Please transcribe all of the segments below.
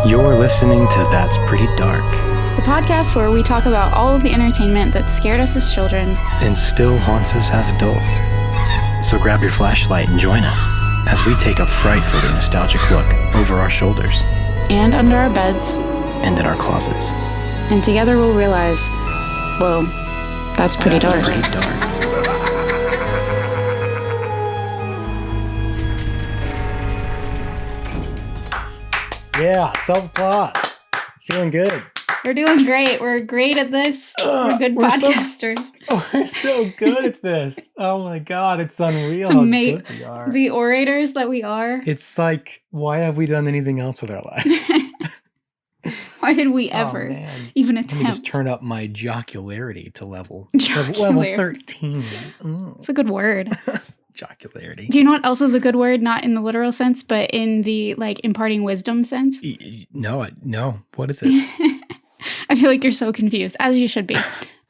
You're listening to That's Pretty Dark, the podcast where we talk about all of the entertainment that scared us as children and still haunts us as adults. So grab your flashlight and join us as we take a frightfully nostalgic look over our shoulders and under our beds and in our closets. And together we'll realize, whoa, that's pretty dark. Pretty dark. Yeah, self-applause. Feeling good. We're doing great. We're great at this. We're good podcasters. We're so good at this. Oh my God, it's unreal It's how good we are. The orators that we are. It's like, why have we done anything else with our lives? Why did we ever even attempt? Let me just turn up my jocularity to level 13. It's a good word. Jocularity. Do you know what else is a good word? Not in the literal sense, but in the imparting wisdom sense? No. What is it? I feel like you're so confused, as you should be.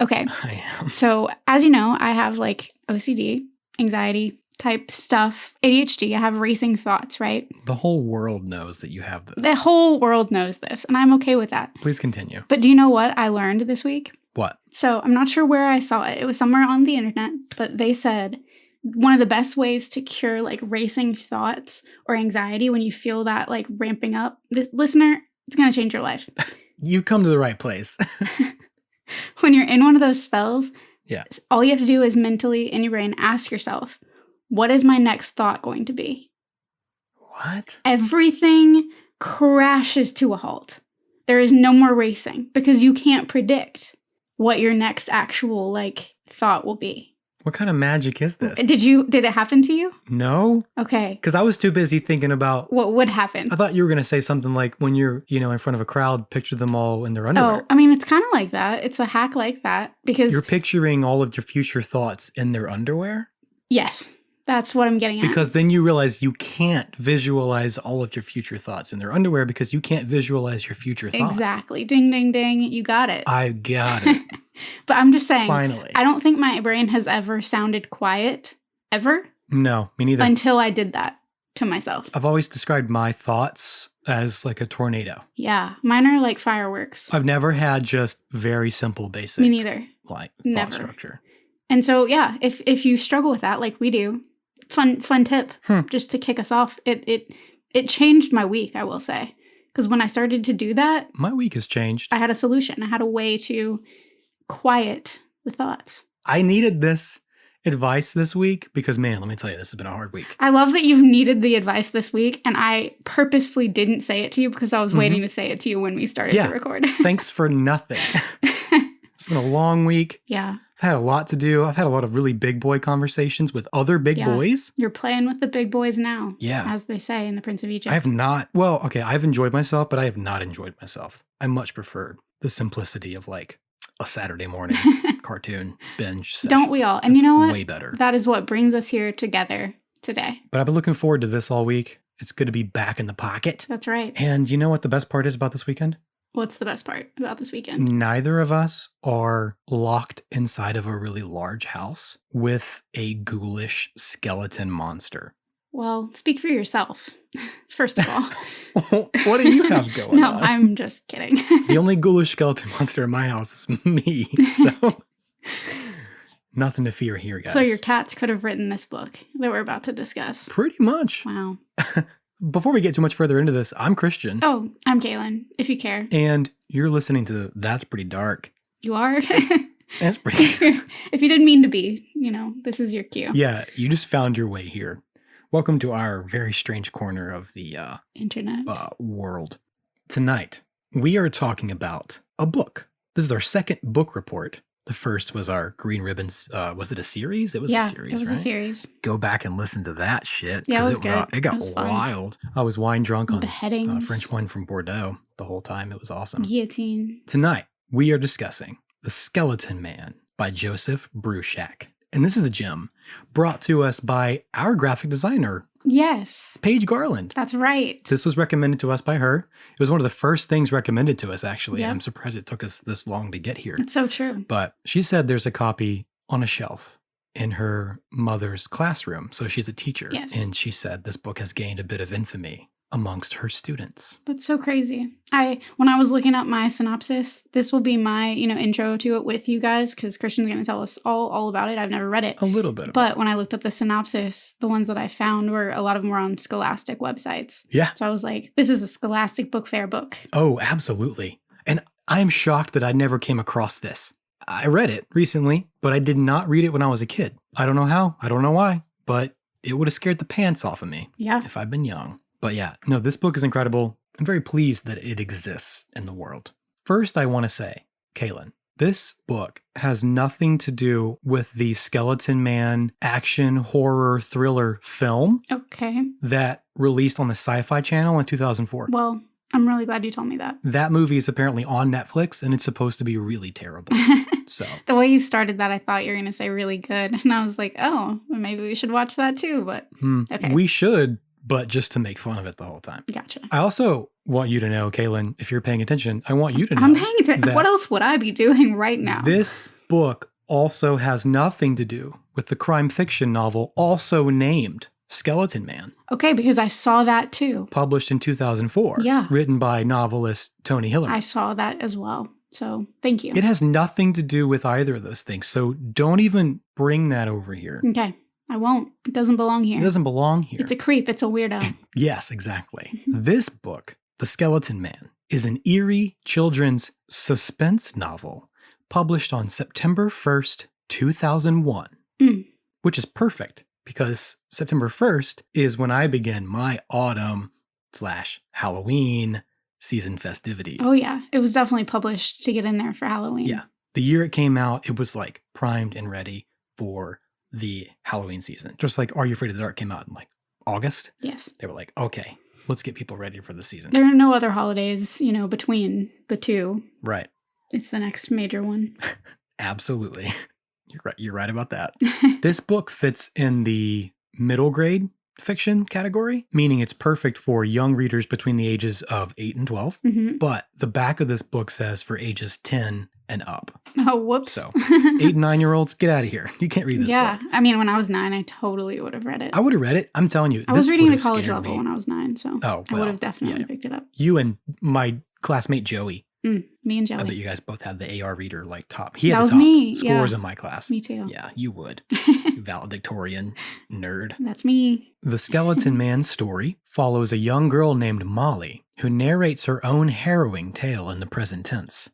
Okay. I am. So, as you know, I have OCD, anxiety type stuff, ADHD. I have racing thoughts, right? The whole world knows that you have this. The whole world knows this, and I'm okay with that. Please continue. But do you know what I learned this week? What? So, I'm not sure where I saw it. It was somewhere on the internet, but they said one of the best ways to cure racing thoughts or anxiety when you feel that ramping up, this listener, it's going to change your life. You come to the right place. When you're in one of those spells, yeah, all you have to do is mentally in your brain ask yourself, what is my next thought going to be? What? Everything crashes to a halt. There is no more racing because you can't predict what your next actual thought will be. What kind of magic is this? Did it happen to you? No. Okay. Because I was too busy thinking about what would happen. I thought you were going to say something like when you're, in front of a crowd, picture them all in their underwear. Oh, I mean, it's kind of like that. It's a hack like that because you're picturing all of your future thoughts in their underwear? Yes. That's what I'm getting at. Because then you realize you can't visualize all of your future thoughts in their underwear because you can't visualize your future thoughts. Exactly. Ding, ding, ding. You got it. I got it. But I'm just saying. Finally. I don't think my brain has ever sounded quiet. Ever. No, me neither. Until I did that to myself. I've always described my thoughts as like a tornado. Yeah. Mine are like fireworks. I've never had just very simple, basic. Me neither. Thought structure. And so, yeah, if you struggle with that like we do, fun tip just to kick us off. It changed my week, I will say. Because when I started to do that, my week has changed. I had a solution. I had a way to quiet the thoughts. I needed this advice this week because, man, let me tell you, this has been a hard week. I love that you've needed the advice this week, and I purposefully didn't say it to you because I was waiting to say it to you when we started to record. Thanks for nothing. It's been a long week. Yeah. I've had a lot to do. I've had a lot of really big boy conversations with other big boys. You're playing with the big boys now. Yeah. As they say in The Prince of Egypt. I have not. Well, okay, I've enjoyed myself, but I have not enjoyed myself. I much prefer the simplicity of a Saturday morning cartoon binge session. Don't we all? And you know what? Way better. That is what brings us here together today. But I've been looking forward to this all week. It's good to be back in the pocket. That's right. And you know what the best part is about this weekend? What's the best part about this weekend? Neither of us are locked inside of a really large house with a ghoulish skeleton monster. Well, speak for yourself, first of all. What do you have going on? No, I'm just kidding. The only ghoulish skeleton monster in my house is me, so nothing to fear here, guys. So your cats could have written this book that we're about to discuss. Pretty much. Wow. Before we get too much further into this, I'm Christian. Oh, I'm Kaylin, if you care. And you're listening to That's Pretty Dark. You are? That's pretty If you didn't mean to be, this is your cue. Yeah, you just found your way here. Welcome to our very strange corner of the internet world. Tonight, we are talking about a book. This is our second book report. The first was our Green Ribbons. Was it a series? It was a series, it was right? a series. Go back and listen to that shit. Yeah, it was good. It got wild. I was wine drunk on beheadings. French wine from Bordeaux the whole time. It was awesome. Guillotine. Tonight, we are discussing The Skeleton Man by Joseph Bruchac. And this is a gem brought to us by our graphic designer. Yes. Paige Garland. That's right. This was recommended to us by her. It was one of the first things recommended to us, actually. Yep. And I'm surprised it took us this long to get here. It's so true. But she said there's a copy on a shelf in her mother's classroom. So she's a teacher. Yes. And she said this book has gained a bit of infamy amongst her students. That's so crazy. When I was looking up my synopsis, this will be my, intro to it with you guys, because Christian's going to tell us all about it. I've never read it. A little bit. But when I looked up the synopsis, the ones that I found were, a lot of them were on Scholastic websites. Yeah. So I was like, this is a Scholastic Book Fair book. Oh, absolutely. And I'm shocked that I never came across this. I read it recently, but I did not read it when I was a kid. I don't know how. I don't know why. But it would have scared the pants off of me if I'd been young. But yeah, no, this book is incredible. I'm very pleased that it exists in the world. First, I want to say, Kaylin, this book has nothing to do with the Skeleton Man action horror thriller film that released on the Sci-Fi Channel in 2004. Well, I'm really glad you told me that. That movie is apparently on Netflix, and it's supposed to be really terrible. So the way you started that, I thought you were going to say really good. And I was like, oh, maybe we should watch that too. But okay. We should, but just to make fun of it the whole time. Gotcha. I also want you to know, Kaylin, if you're paying attention, I want you to know. I'm paying attention. What else would I be doing right now? This book also has nothing to do with the crime fiction novel also named Skeleton Man. Okay, because I saw that too. Published in 2004. Yeah. Written by novelist Tony Hiller. I saw that as well. So thank you. It has nothing to do with either of those things. So don't even bring that over here. Okay. I won't. It doesn't belong here. It doesn't belong here. It's a creep. It's a weirdo. Yes, exactly. This book, The Skeleton Man, is an eerie children's suspense novel published on September 1st, 2001, which is perfect because September 1st is when I begin my autumn/Halloween season festivities. Oh, yeah. It was definitely published to get in there for Halloween. Yeah. The year it came out, it was like primed and ready for the Halloween season. Just like Are You Afraid of the Dark came out in like August. Yes. They were like, okay, let's get people ready for the season. There are no other holidays, between the two. Right. It's the next major one. Absolutely. You're right. You're right about that. This book fits in the middle grade fiction category, meaning it's perfect for young readers between the ages of 8 and 12. Mm-hmm. But the back of this book says for ages 10 and up. Oh, whoops. So 8 and 9-year-olds, get out of here. You can't read this book. Yeah. I mean, when I was 9, I totally would have read it. I would have read it. I'm telling you. I was reading at a college level when I was 9, so I would have definitely picked it up. You and my classmate Joey. Me and Joey. I bet you guys both had the AR reader like top. He had that the was top me. scores in my class. Me too. Yeah, you would. You valedictorian nerd. That's me. The Skeleton Man's story follows a young girl named Molly who narrates her own harrowing tale in the present tense.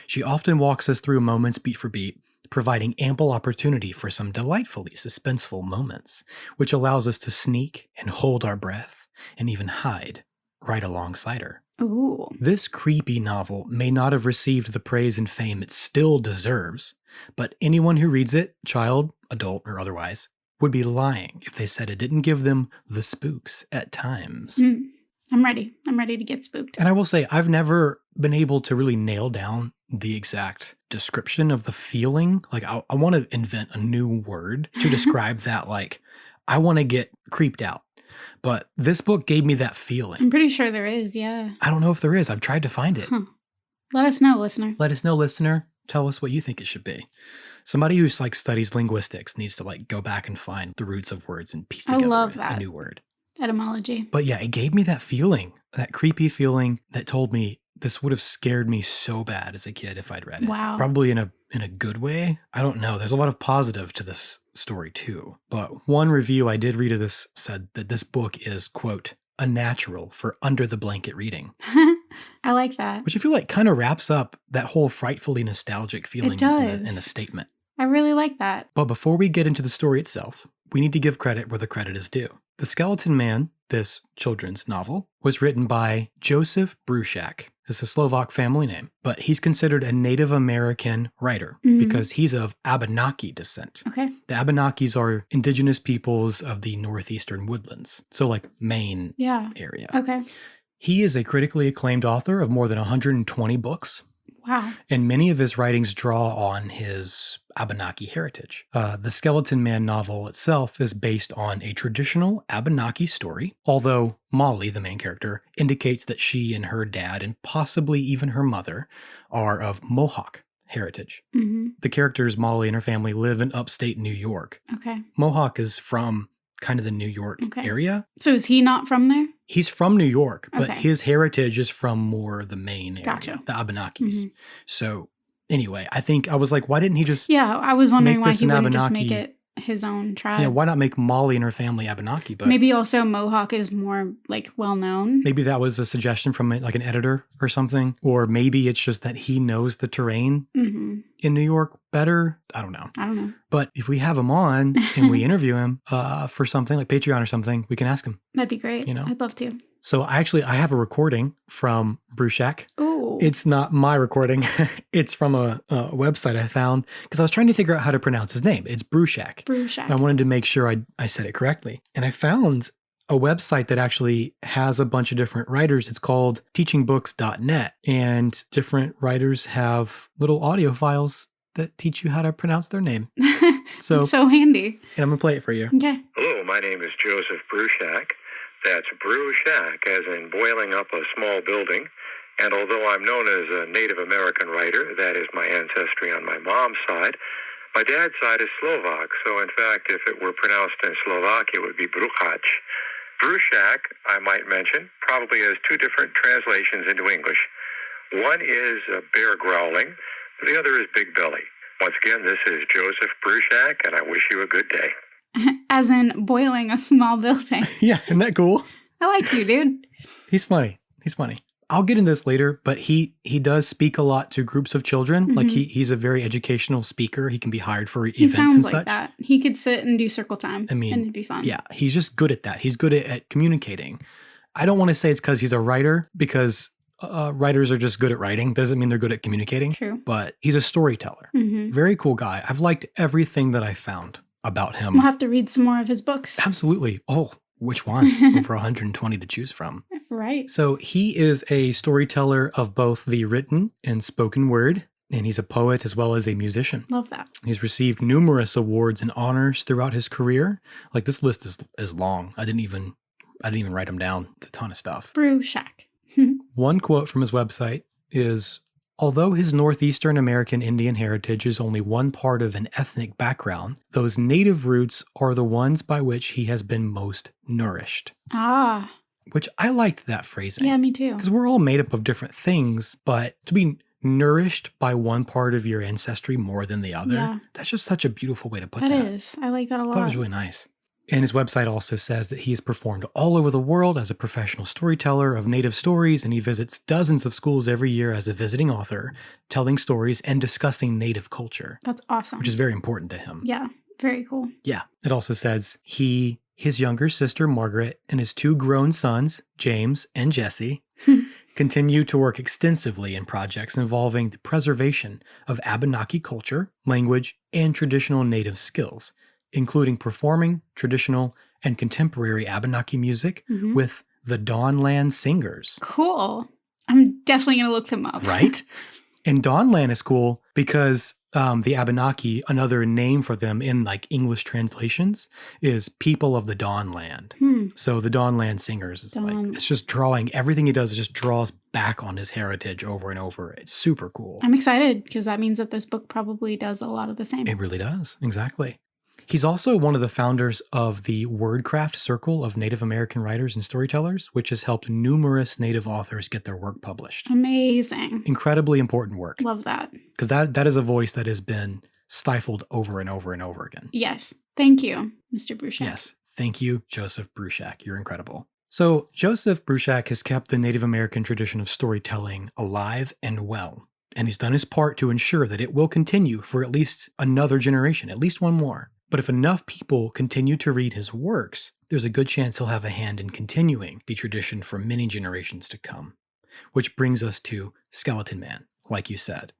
She often walks us through moments beat for beat, providing ample opportunity for some delightfully suspenseful moments, which allows us to sneak and hold our breath and even hide right alongside her. Ooh. This creepy novel may not have received the praise and fame it still deserves, but anyone who reads it, child, adult, or otherwise, would be lying if they said it didn't give them the spooks at times. I'm ready. I'm ready to get spooked. And I will say, I've never been able to really nail down the exact description of the feeling. Like, I want to invent a new word to describe that. Like, I want to get creeped out. But this book gave me that feeling. I'm pretty sure there is, yeah. I don't know if there is. I've tried to find it. Let us know, listener. Let us know, listener. Tell us what you think it should be. Somebody who's like studies linguistics needs to like go back and find the roots of words and piece together a new word. Etymology. But yeah, it gave me that feeling, that creepy feeling that told me this would have scared me so bad as a kid if I'd read it. Wow. Probably in a good way. I don't know. There's a lot of positive to this story too. But one review I did read of this said that this book is, quote, a natural for under the blanket reading. I like that. Which I feel like kind of wraps up that whole frightfully nostalgic feeling in a statement. I really like that. But before we get into the story itself, we need to give credit where the credit is due. The Skeleton Man, this children's novel, was written by Joseph Bruchac. It's a Slovak family name, but he's considered a Native American writer because he's of Abenaki descent. Okay. The Abenakis are indigenous peoples of the northeastern woodlands, so like Maine area. Okay. He is a critically acclaimed author of more than 120 books. Wow. And many of his writings draw on his Abenaki heritage. The Skeleton Man novel itself is based on a traditional Abenaki story, although Molly, the main character, indicates that she and her dad, and possibly even her mother, are of Mohawk heritage. The characters, Molly and her family, live in upstate New York. Okay. Mohawk is from kind of the New York area. So is he not from there? He's from New York, but Okay. his heritage is from more the Maine area, Gotcha. the Abenakis. So anyway, I think I was like, why didn't he just Yeah, I was wondering make why this he an wouldn't just Abenaki? make it his own tribe. Yeah, why not make Molly and her family Abenaki? But Maybe also Mohawk is more like well known. maybe that was a suggestion from like an editor or something. Or maybe it's just that he knows the terrain Mm-hmm. in New York better. I don't know. I don't know. But if we have him on and we interview him for something like Patreon or something, we can ask him. That'd be great. You know? I'd love to. So I have a recording from Bruchac. Oh, It's not my recording. It's from a website I found because I was trying to figure out how to pronounce his name. It's Bruchac. Bruchac. I wanted to make sure I said it correctly. And I found a website that actually has a bunch of different writers. It's called teachingbooks.net. And different writers have little audio files that teach you how to pronounce their name. So, It's so handy. and I'm going to play it for you. Okay. Hello, my name is Joseph Bruchac. That's Bruchac, as in boiling up a small building. And although I'm known as a Native American writer, that is my ancestry on my mom's side, my dad's side is Slovak. So in fact, if it were pronounced in Slovak, it would be Bruchac. Bruchac, I might mention, probably has two different translations into English. One is bear growling, the other is big belly. Once again, this is Joseph Bruchac, and I wish you a good day. As in boiling a small building. Yeah, isn't that cool? I like you, dude. He's funny. He's funny. I'll get into this later, but he does speak a lot to groups of children. Like he's a very educational speaker. He can be hired for He events and sounds like such. that. He could sit and do circle time. I mean, and it'd be fun. Yeah, he's just good at that. He's good at communicating. I don't want to say it's because he's a writer, because writers are just good at writing. Doesn't mean they're good at communicating. True. But he's a storyteller. Mm-hmm. Very cool guy. I've liked everything that I found about him. We'll have to read some more of his books. Absolutely. Oh, which ones? Over 120 to choose from. Right. So he is a storyteller of both the written and spoken word, and he's a poet as well as a musician. Love that. He's received numerous awards and honors throughout his career. Like, this list is long. I didn't even write them down. It's a ton of stuff. Bruchac. One quote from his website is, although his Northeastern American Indian heritage is only one part of an ethnic background, those native roots are the ones by which he has been most nourished. Ah. Which I liked that phrasing. Yeah, me too. Because we're all made up of different things, but to be nourished by one part of your ancestry more than the other, Yeah. that's just such a beautiful way to put that. That is. I like that a I lot. thought it was really nice. And his website also says that he has performed all over the world as a professional storyteller of native stories, and he visits dozens of schools every year as a visiting author, telling stories and discussing native culture, That's awesome. which is very important to him. Yeah, very cool. Yeah. It also says his younger sister, Margaret, and his two grown sons, James and Jesse, continue to work extensively in projects involving the preservation of Abenaki culture, language, and traditional native skills, including performing traditional and contemporary Abenaki music with the Dawnland Singers. Cool. I'm definitely going to look them up. Right? And Dawnland is cool because the Abenaki, another name for them in like English translations, is people of the Dawnland. So the Dawnland Singers is like, it's just drawing, everything he does just draws back on his heritage over and over. It's super cool. I'm excited because that means that this book probably does a lot of the same. It really does. Exactly. He's also one of the founders of the Wordcraft Circle of Native American Writers and Storytellers, which has helped numerous Native authors get their work published. Amazing. Incredibly important work. Love that. Because that is a voice that has been stifled over and over and over again. Yes. Thank you, Mr. Bruchac. Yes. Thank you, Joseph Bruchac. You're incredible. So Joseph Bruchac has kept the Native American tradition of storytelling alive and well. And he's done his part to ensure that it will continue for at least another generation, at least one more. But if enough people continue to read his works, there's a good chance he'll have a hand in continuing the tradition for many generations to come. Which brings us to Skeleton Man, like you said.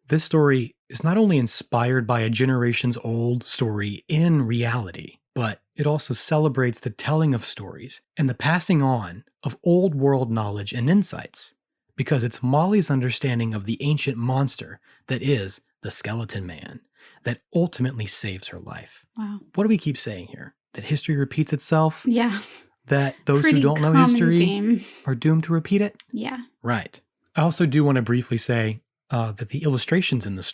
This story is not only inspired by a generations-old story in reality, but it also celebrates the telling of stories and the passing on of old world knowledge and insights, because it's Molly's understanding of the ancient monster that is the Skeleton Man that ultimately saves her life. Wow. What do we keep saying here? That history repeats itself? Yeah. That those Pretty who don't know common history theme. are doomed to repeat it? Yeah. Right. I also do want to briefly say, that the illustrations in this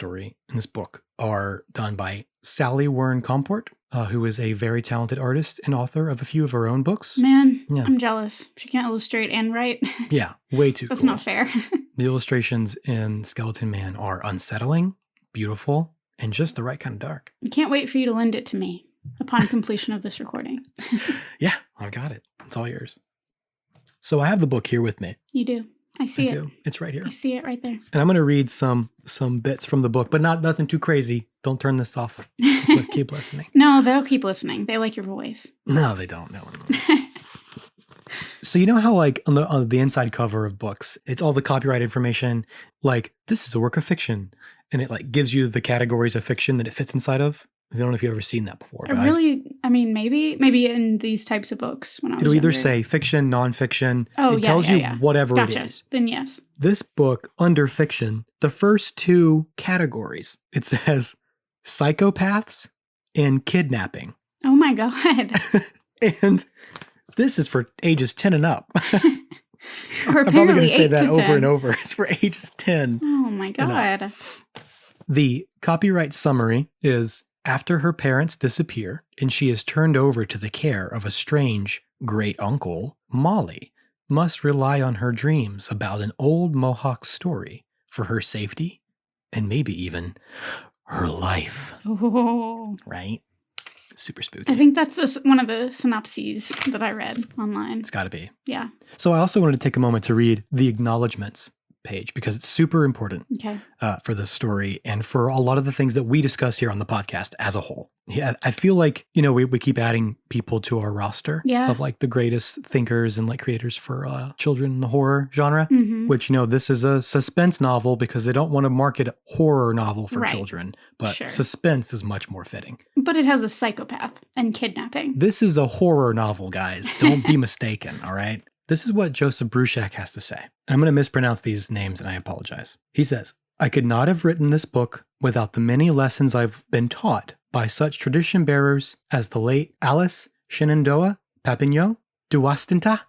book, are done by Sally Wern Comport, who is a very talented artist and author of a few of her own books. Man, Yeah. I'm jealous. She can't illustrate and write. Yeah, way too That's cool. not fair. The illustrations in Skeleton Man are unsettling, beautiful, and just the right kind of dark. I can't wait for you to lend it to me upon completion of this recording. Yeah, I've got it. It's all yours. So I have the book here with me. You do. I see I it. do. It's right here. I see it right there. And I'm going to read some bits from the book, but nothing too crazy. Don't turn this off. Keep listening. No, they'll keep listening. They like your voice. No, they don't. No. So you know how like on the inside cover of books, it's all the copyright information, like this is a work of fiction, and it like gives you the categories of fiction that it fits inside of. I don't know if you've ever seen that before. But maybe in these types of books when I was it'll either younger. say fiction, nonfiction. Oh, it tells you whatever Gotcha. it is. Then yes. This book, under fiction, the first two categories, it says psychopaths and kidnapping. Oh my God. And this is for ages 10 and up. Or I'm probably going apparently to say 8 that to over 10. and over. It's for ages 10. Oh my God. The copyright summary is, after her parents disappear and she is turned over to the care of a strange great uncle, Molly must rely on her dreams about an old Mohawk story for her safety and maybe even her life. Oh. Right? Super spooky. I think that's one of the synopses that I read online. It's got to be. Yeah. So I also wanted to take a moment to read the acknowledgments page because it's super important Okay. for this story and for a lot of the things that we discuss here on the podcast as a whole. Yeah, I feel like, we keep adding people to our roster of like the greatest thinkers and like creators for children in the horror genre, Mm-hmm. which, this is a suspense novel because they don't want to market a horror novel for Right. children, but Sure. suspense is much more fitting. But it has a psychopath and kidnapping. This is a horror novel, guys. Don't be mistaken, all right? This is what Joseph Bruchac has to say. I'm going to mispronounce these names and I apologize. He says, I could not have written this book without the many lessons I've been taught by such tradition bearers as the late Alice Shenandoah Papignon Duwastinta,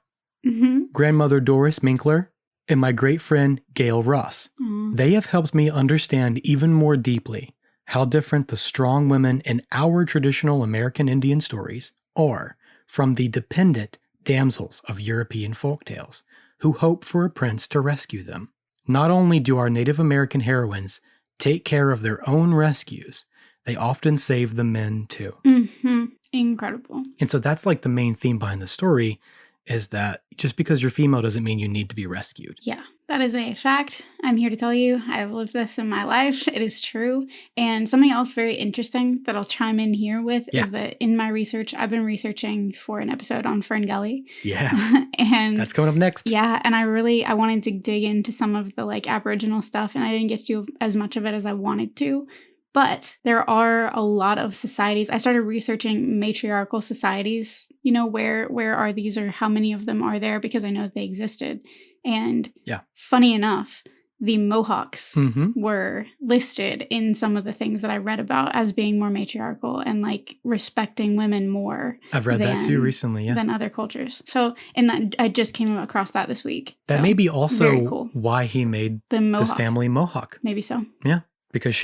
Mm-hmm. grandmother Doris Minkler, and my great friend Gail Ross. They have helped me understand even more deeply how different the strong women in our traditional American Indian stories are from the dependent damsels of European folktales who hope for a prince to rescue them. Not only do our Native American heroines take care of their own rescues, they often save the men too. Mm-hmm. Incredible. And so that's like the main theme behind the story, is that just because you're female doesn't mean you need to be rescued. Yeah, that is a fact. I'm here to tell you I've lived this in my life. It is true. And something else very interesting that I'll chime in here with is that in my research, I've been researching for an episode on Ferngully. Yeah. And That's coming up next. Yeah, and I wanted to dig into some of the like Aboriginal stuff, and I didn't get to as much of it as I wanted to. But there are a lot of societies. I started researching matriarchal societies, where are these or how many of them are there, because I know that they existed. And funny enough, the Mohawks were listed in some of the things that I read about as being more matriarchal and like respecting women more. I've read that too recently, than other cultures. So, and that I just came across that this week. That So, may be also very cool. why he made Mohawk. this family Mohawk. Maybe so. Yeah, because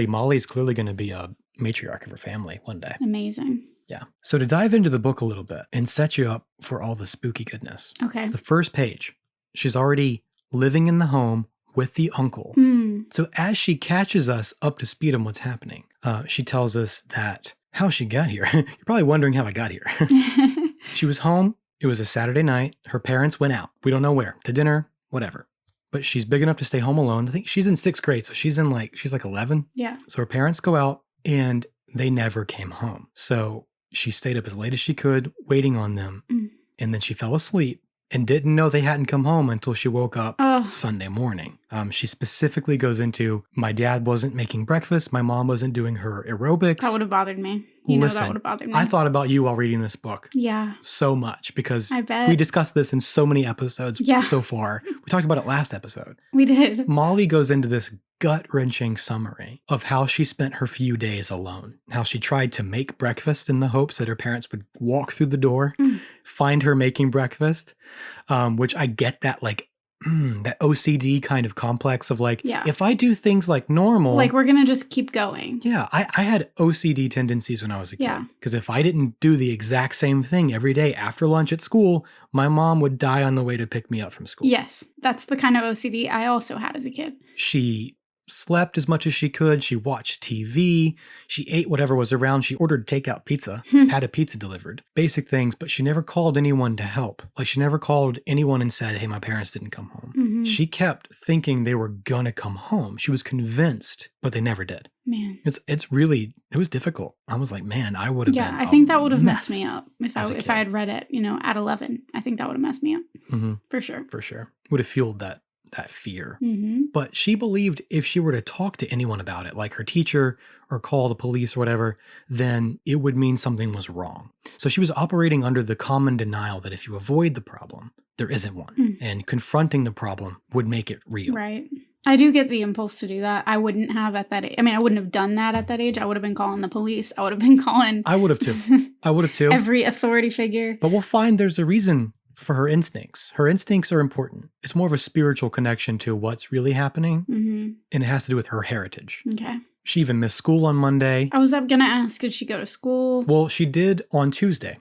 Molly's clearly going to be a matriarch of her family one day. Amazing. Yeah. So to dive into the book a little bit and set you up for all the spooky goodness. Okay. It's the first page. She's already living in the home with the uncle. So as she catches us up to speed on what's happening, she tells us that how she got here. You're probably wondering how I got here. She was home. It was a Saturday night. Her parents went out. We don't know where. To dinner, whatever. But she's big enough to stay home alone. I think she's in 6th grade, so she's like 11. Yeah. So her parents go out and they never came home. So she stayed up as late as she could, waiting on them. And then she fell asleep and didn't know they hadn't come home until she woke up Sunday morning. She specifically goes into, my dad wasn't making breakfast. My mom wasn't doing her aerobics. That would have bothered me. Listen, that would have bothered me. I thought about you while reading this book. Yeah. So much because I bet. we discussed this in so many episodes so far. We talked about it last episode. We did. Molly goes into this gut-wrenching summary of how she spent her few days alone, how she tried to make breakfast in the hopes that her parents would walk through the door, find her making breakfast, which I get that like that OCD kind of complex of like, Yeah. if I do things like normal. Like, we're going to just keep going. Yeah, I had OCD tendencies when I was a kid. Yeah. Because if I didn't do the exact same thing every day after lunch at school, my mom would die on the way to pick me up from school. Yes, that's the kind of OCD I also had as a kid. She slept as much as she could. She watched TV. She ate whatever was around. She ordered takeout pizza, had a pizza delivered. Basic things, but she never called anyone to help. Like, she never called anyone and said, hey, my parents didn't come home. Mm-hmm. She kept thinking they were gonna come home. She was convinced, but they never did. Man. It was difficult. I was like, man, I would have been I think that would have mess messed me up if as a I kid. had read it, at 11. I think that would have messed me up. Mm-hmm. For sure. For sure. Would have fueled that fear. Mm-hmm. But she believed if she were to talk to anyone about it, like her teacher or call the police or whatever, then it would mean something was wrong. So she was operating under the common denial that if you avoid the problem, there isn't one. And confronting the problem would make it real. Right. I do get the impulse to do that. I wouldn't have at that age. I mean, I wouldn't have done that at that age. I would have been calling the police. I would have been calling. I would have too. Every authority figure. But we'll find there's a reason for her instincts. Her instincts are important. It's more of a spiritual connection to what's really happening. Mm-hmm. And it has to do with her heritage. Okay. She even missed school on Monday. I was going to ask, did she go to school? Well, she did on Tuesday,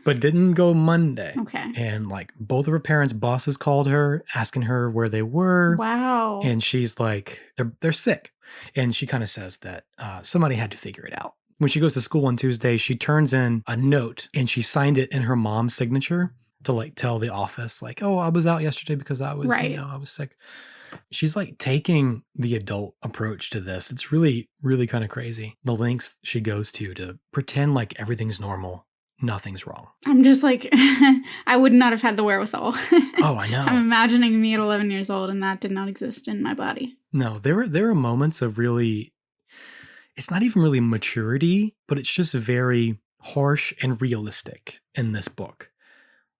but didn't go Monday. Okay. And like both of her parents' bosses called her, asking her where they were. Wow. And she's like, they're sick. And she kind of says that somebody had to figure it out. When she goes to school on Tuesday, she turns in a note and she signed it in her mom's signature to like tell the office like, oh, I was out yesterday because I was, I was sick. She's like taking the adult approach to this. It's really, really kind of crazy. The lengths she goes to pretend like everything's normal. Nothing's wrong. I'm just like, I would not have had the wherewithal. Oh, I know. I'm imagining me at 11 years old and that did not exist in my body. No, there are moments of really, it's not even really maturity, but it's just very harsh and realistic in this book.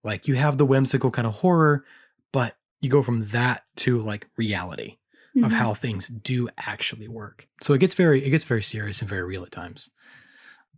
Like, you have the whimsical kind of horror, but you go from that to like reality of how things do actually work. So it gets very serious and very real at times.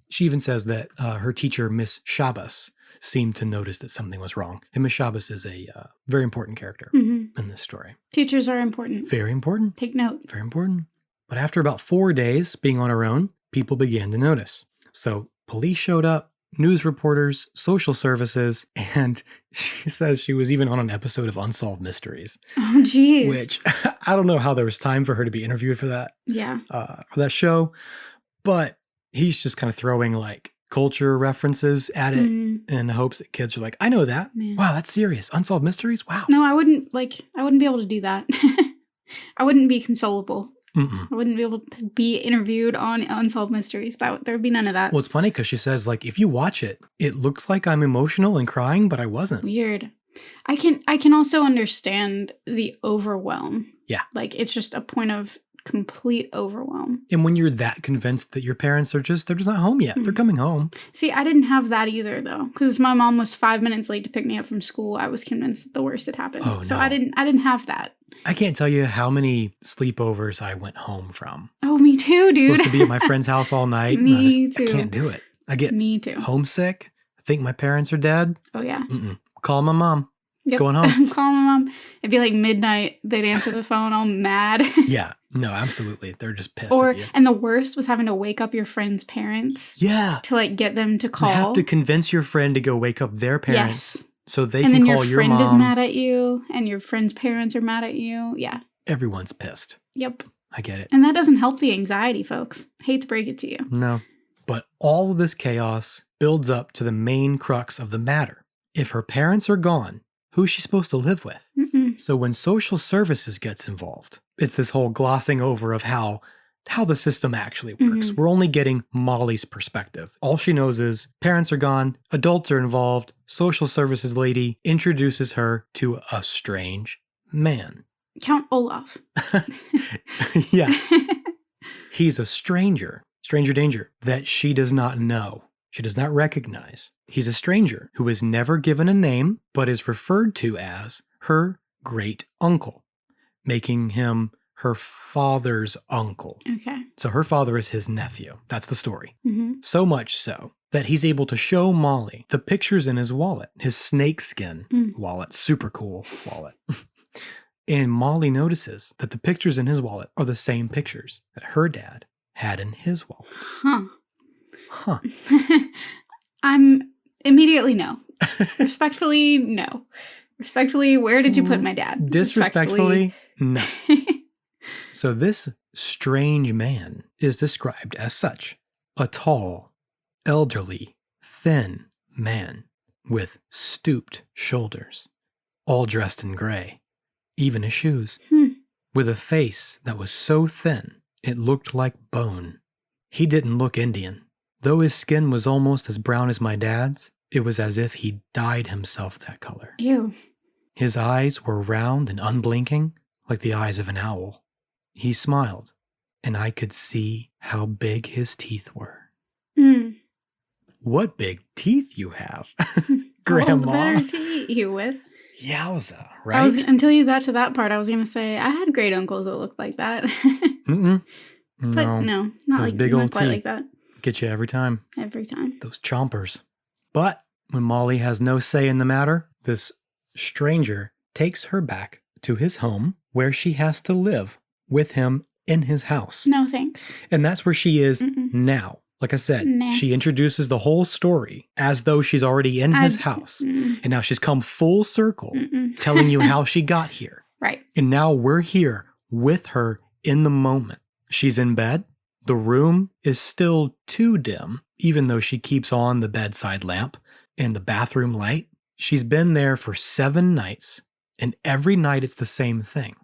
She even says that her teacher, Miss Shabbos, seemed to notice that something was wrong. And Miss Shabbos is a very important character in this story. Teachers are important. Very important. Take note. Very important. But after about 4 days being on her own, people began to notice. So police showed up, news reporters, social services, and she says she was even on an episode of Unsolved Mysteries. Oh, geez. Which I don't know how there was time for her to be interviewed for that. Yeah. For that show. But he's just kind of throwing like culture references at it in hopes that kids are like, I know that. Man. Wow, that's serious. Unsolved Mysteries? Wow. No, I wouldn't be able to do that. I wouldn't be consolable. Mm-mm. I wouldn't be able to be interviewed on Unsolved Mysteries. There would be none of that. Well, it's funny because she says, like, if you watch it, it looks like I'm emotional and crying, but I wasn't. Weird. I can also understand the overwhelm. Yeah. Like, it's just a point of complete overwhelm. And when you're that convinced that your parents they're just not home yet. They're coming home. See, I didn't have that either, though, because my mom was 5 minutes late to pick me up from school. I was convinced that the worst had happened. Oh, So no. I didn't have that. I can't tell you how many sleepovers I went home from. Oh, me too, dude. Supposed to be at my friend's house all night. Me too. I can't do it. I get Me too. homesick. I think my parents are dead. Oh, yeah. Call my mom. Yep. Going home. I'm calling my mom. It'd be like midnight. They'd answer the phone all mad. Yeah. No, absolutely. They're just pissed at you. And the worst was having to wake up your friend's parents. Yeah. To like get them to call. You have to convince your friend to go wake up their parents. Yes. So they and can then call your your friend is mom. mad at you, and your friend's parents are mad at you. Yeah. Everyone's pissed. Yep. I get it. And that doesn't help the anxiety, folks. Hate to break it to you. No. But all of this chaos builds up to the main crux of the matter. If her parents are gone, who's she supposed to live with? So when social services gets involved, it's this whole glossing over of how the system actually works. We're only getting Molly's perspective. All she knows is parents are gone, adults are involved, social services lady introduces her to a strange man. Count Olaf. Yeah. He's a stranger danger, that she does not know. She does not recognize. He's a stranger who is never given a name, but is referred to as her great uncle, making him her father's uncle. Okay. So her father is his nephew. That's the story. So much so that he's able to show Molly the pictures in his wallet, his snakeskin wallet, super cool wallet. And Molly notices that the pictures in his wallet are the same pictures that her dad had in his wallet. Huh. Huh. I'm immediately no. Respectfully, no. Respectfully, where did you put my dad? Disrespectfully, no. So this strange man is described as such: a tall, elderly, thin man with stooped shoulders, all dressed in gray, even his shoes, with a face that was so thin it looked like bone. He didn't look Indian. Though his skin was almost as brown as my dad's, it was as if he dyed himself that color. Ew. His eyes were round and unblinking, like the eyes of an owl. He smiled, and I could see how big his teeth were. Mm. What big teeth you have, All the Grandma. better to eat you with. Yowza, right? Until you got to that part, I was going to say, I had great uncles that looked like that. Mm-mm. But no, not those like, big not old quite teeth like that. get you every time. Every time. Those chompers. But when Molly has no say in the matter, this stranger takes her back to his home where she has to live with him in his house. No thanks. And that's where she is Mm-mm. now. Like I said, Nah. she introduces the whole story as though she's already in his house. Mm-mm. And now she's come full circle Mm-mm. telling you how she got here. Right. And now we're here with her in the moment. She's in bed. The room is still too dim, even though she keeps on the bedside lamp and the bathroom light. She's been there for 7 nights, and every night it's the same thing.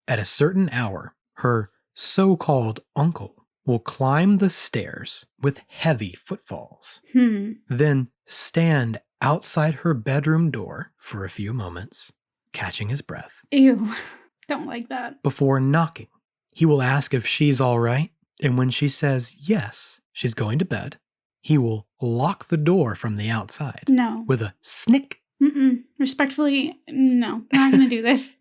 At a certain hour, her so-called uncle will climb the stairs with heavy footfalls, then stand outside her bedroom door for a few moments, catching his breath, Ew. Don't like that. before knocking. He will ask if she's all right, and when she says yes, she's going to bed, he will lock the door from the outside No. with a snick. Mm-mm. Respectfully, no. Not going to do this.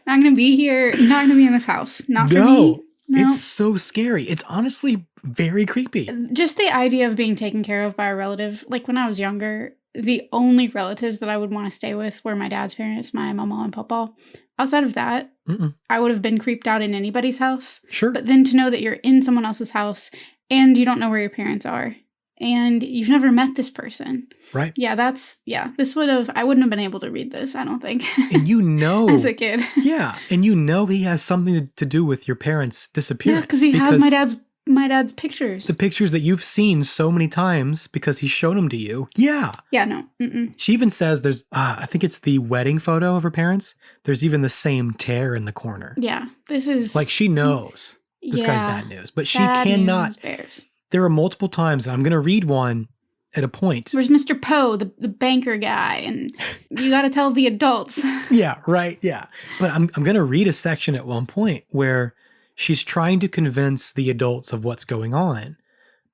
Not going to be here. Not going to be in this house. Not for me. No. It's so scary. It's honestly very creepy. Just the idea of being taken care of by a relative. Like when I was younger, the only relatives that I would want to stay with were my dad's parents, my mama and papa. Outside of that, I would have been creeped out in anybody's house. Sure. But then to know that you're in someone else's house and you don't know where your parents are and you've never met this person. Right. Yeah, I wouldn't have been able to read this, I don't think. And you know. As a kid. Yeah. And you know he has something to do with your parents' disappearance. Yeah, because he has my dad's pictures. The pictures that you've seen so many times because he showed them to you. Yeah. Yeah, no. Mm-mm. She even says there's, I think it's the wedding photo of her parents. There's even the same tear in the corner. Yeah, this is... Like she knows this guy's Yeah. bad news, but she Bad cannot. news bears. There are multiple times, I'm going to read one at a point. Where's Mr. Poe, the banker guy? And you got to tell the adults. Yeah, right. Yeah. But I'm going to read a section at one point where she's trying to convince the adults of what's going on.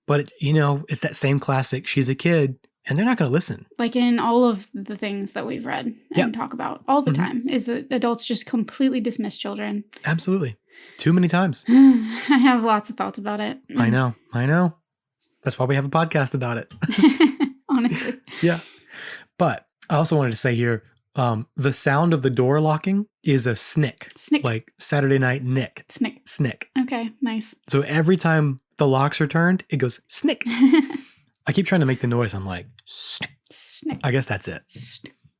But, it's that same classic. She's a kid and they're not going to listen. Like in all of the things that we've read and talk about all the time, is that adults just completely dismiss children. Absolutely. Too many times. I have lots of thoughts about it. I know. That's why we have a podcast about it. Honestly. Yeah. But I also wanted to say here, the sound of the door locking is a snick. Snick. Like Saturday Night Nick. Snick. Snick. Okay, nice. So every time the locks are turned, it goes snick. I keep trying to make the noise. I'm like, snick. Snick. I guess that's it.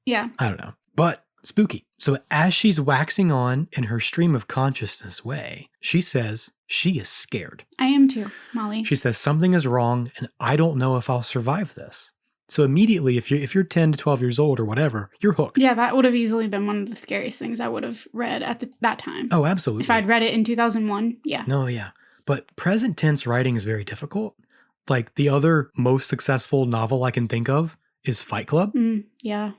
Yeah. I don't know. But spooky. So as she's waxing on in her stream of consciousness way, she says she is scared. I am too, Molly. She says something is wrong and I don't know if I'll survive this. So immediately, if you're 10 to 12 years old or whatever, you're hooked. Yeah, that would have easily been one of the scariest things I would have read at that time. Oh, absolutely. If I'd read it in 2001, yeah. No, yeah. But present tense writing is very difficult. Like the other most successful novel I can think of is Fight Club. Yeah.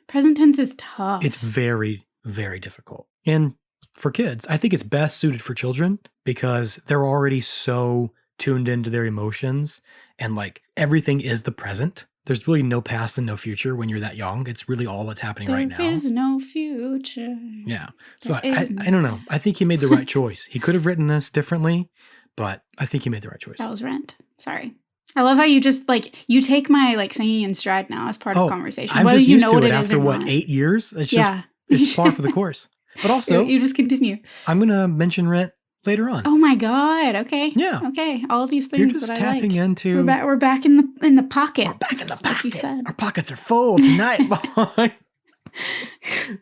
Present tense is tough. It's very, very difficult. And for kids, I think it's best suited for children because they're already so tuned into their emotions and like everything is the present. There's really no past and no future when you're that young. It's really all what's happening right now. There is no future. Yeah. So There I don't know. I think he made the right choice. He could have written this differently, but I think he made the right choice. That was Rent. Sorry. I love how you just you take my singing in stride now as part of conversation. I'm Whether just you used know to what it it is after or not. 8 years. It's just it's par for the course. But also, you just continue. I'm going to mention rent later on. Oh my God. Okay. Yeah. Okay. All these things You're just that tapping I like. into... We're back in the pocket. We're back in the Like pocket. you said. Our pockets are full tonight, boy.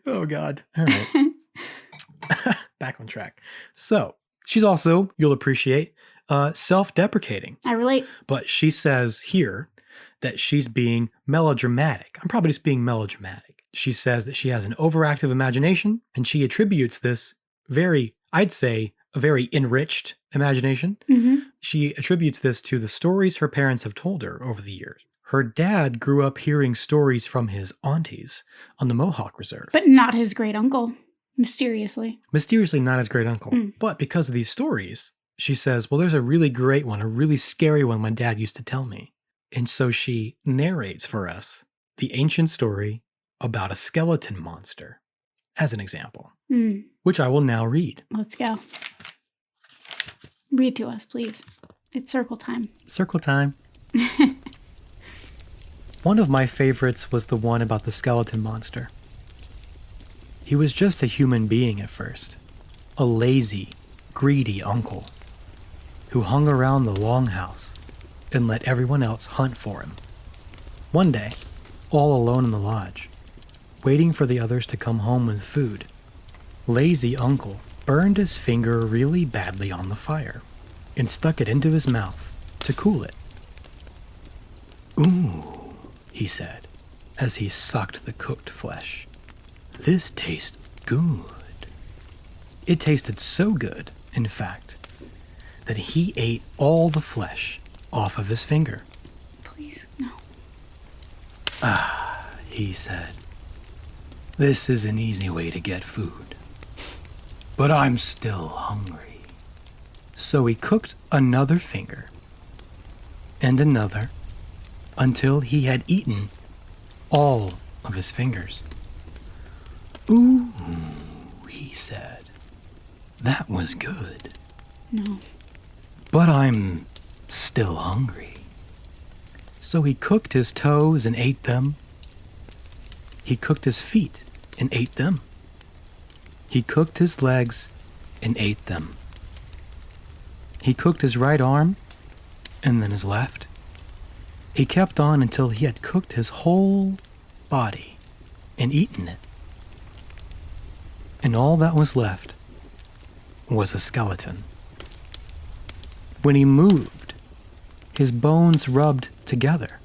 Oh, God. All right. Back on track. So she's also, you'll appreciate, self-deprecating. I relate. But she says here that she's being melodramatic. I'm probably just being melodramatic. She says that she has an overactive imagination, and she attributes this I'd say, a very enriched imagination. Mm-hmm. She attributes this to the stories her parents have told her over the years. Her dad grew up hearing stories from his aunties on the Mohawk Reserve. But not his great uncle, mysteriously. Mysteriously not his great uncle. Mm. But because of these stories, she says, well, there's a really great one, a really scary one my dad used to tell me. And so she narrates for us the ancient story about a skeleton monster as an example, which I will now read. Let's go. Read to us, please. It's circle time. Circle time. One of my favorites was the one about the skeleton monster. He was just a human being at first, a lazy, greedy uncle who hung around the longhouse and let everyone else hunt for him. One day, all alone in the lodge, waiting for the others to come home with food, lazy uncle burned his finger really badly on the fire and stuck it into his mouth to cool it. "Ooh," he said, as he sucked the cooked flesh. "This tastes good." It tasted so good, in fact, that he ate all the flesh off of his finger. Please, no. "Ah," he said, "this is an easy way to get food. But I'm still hungry." So he cooked another finger, and another, until he had eaten all of his fingers. "Ooh," he said, "that was good. No. But I'm still hungry." So he cooked his toes and ate them. He cooked his feet and ate them. He cooked his legs and ate them. He cooked his right arm and then his left. He kept on until he had cooked his whole body and eaten it. And all that was left was a skeleton. When he moved, his bones rubbed together.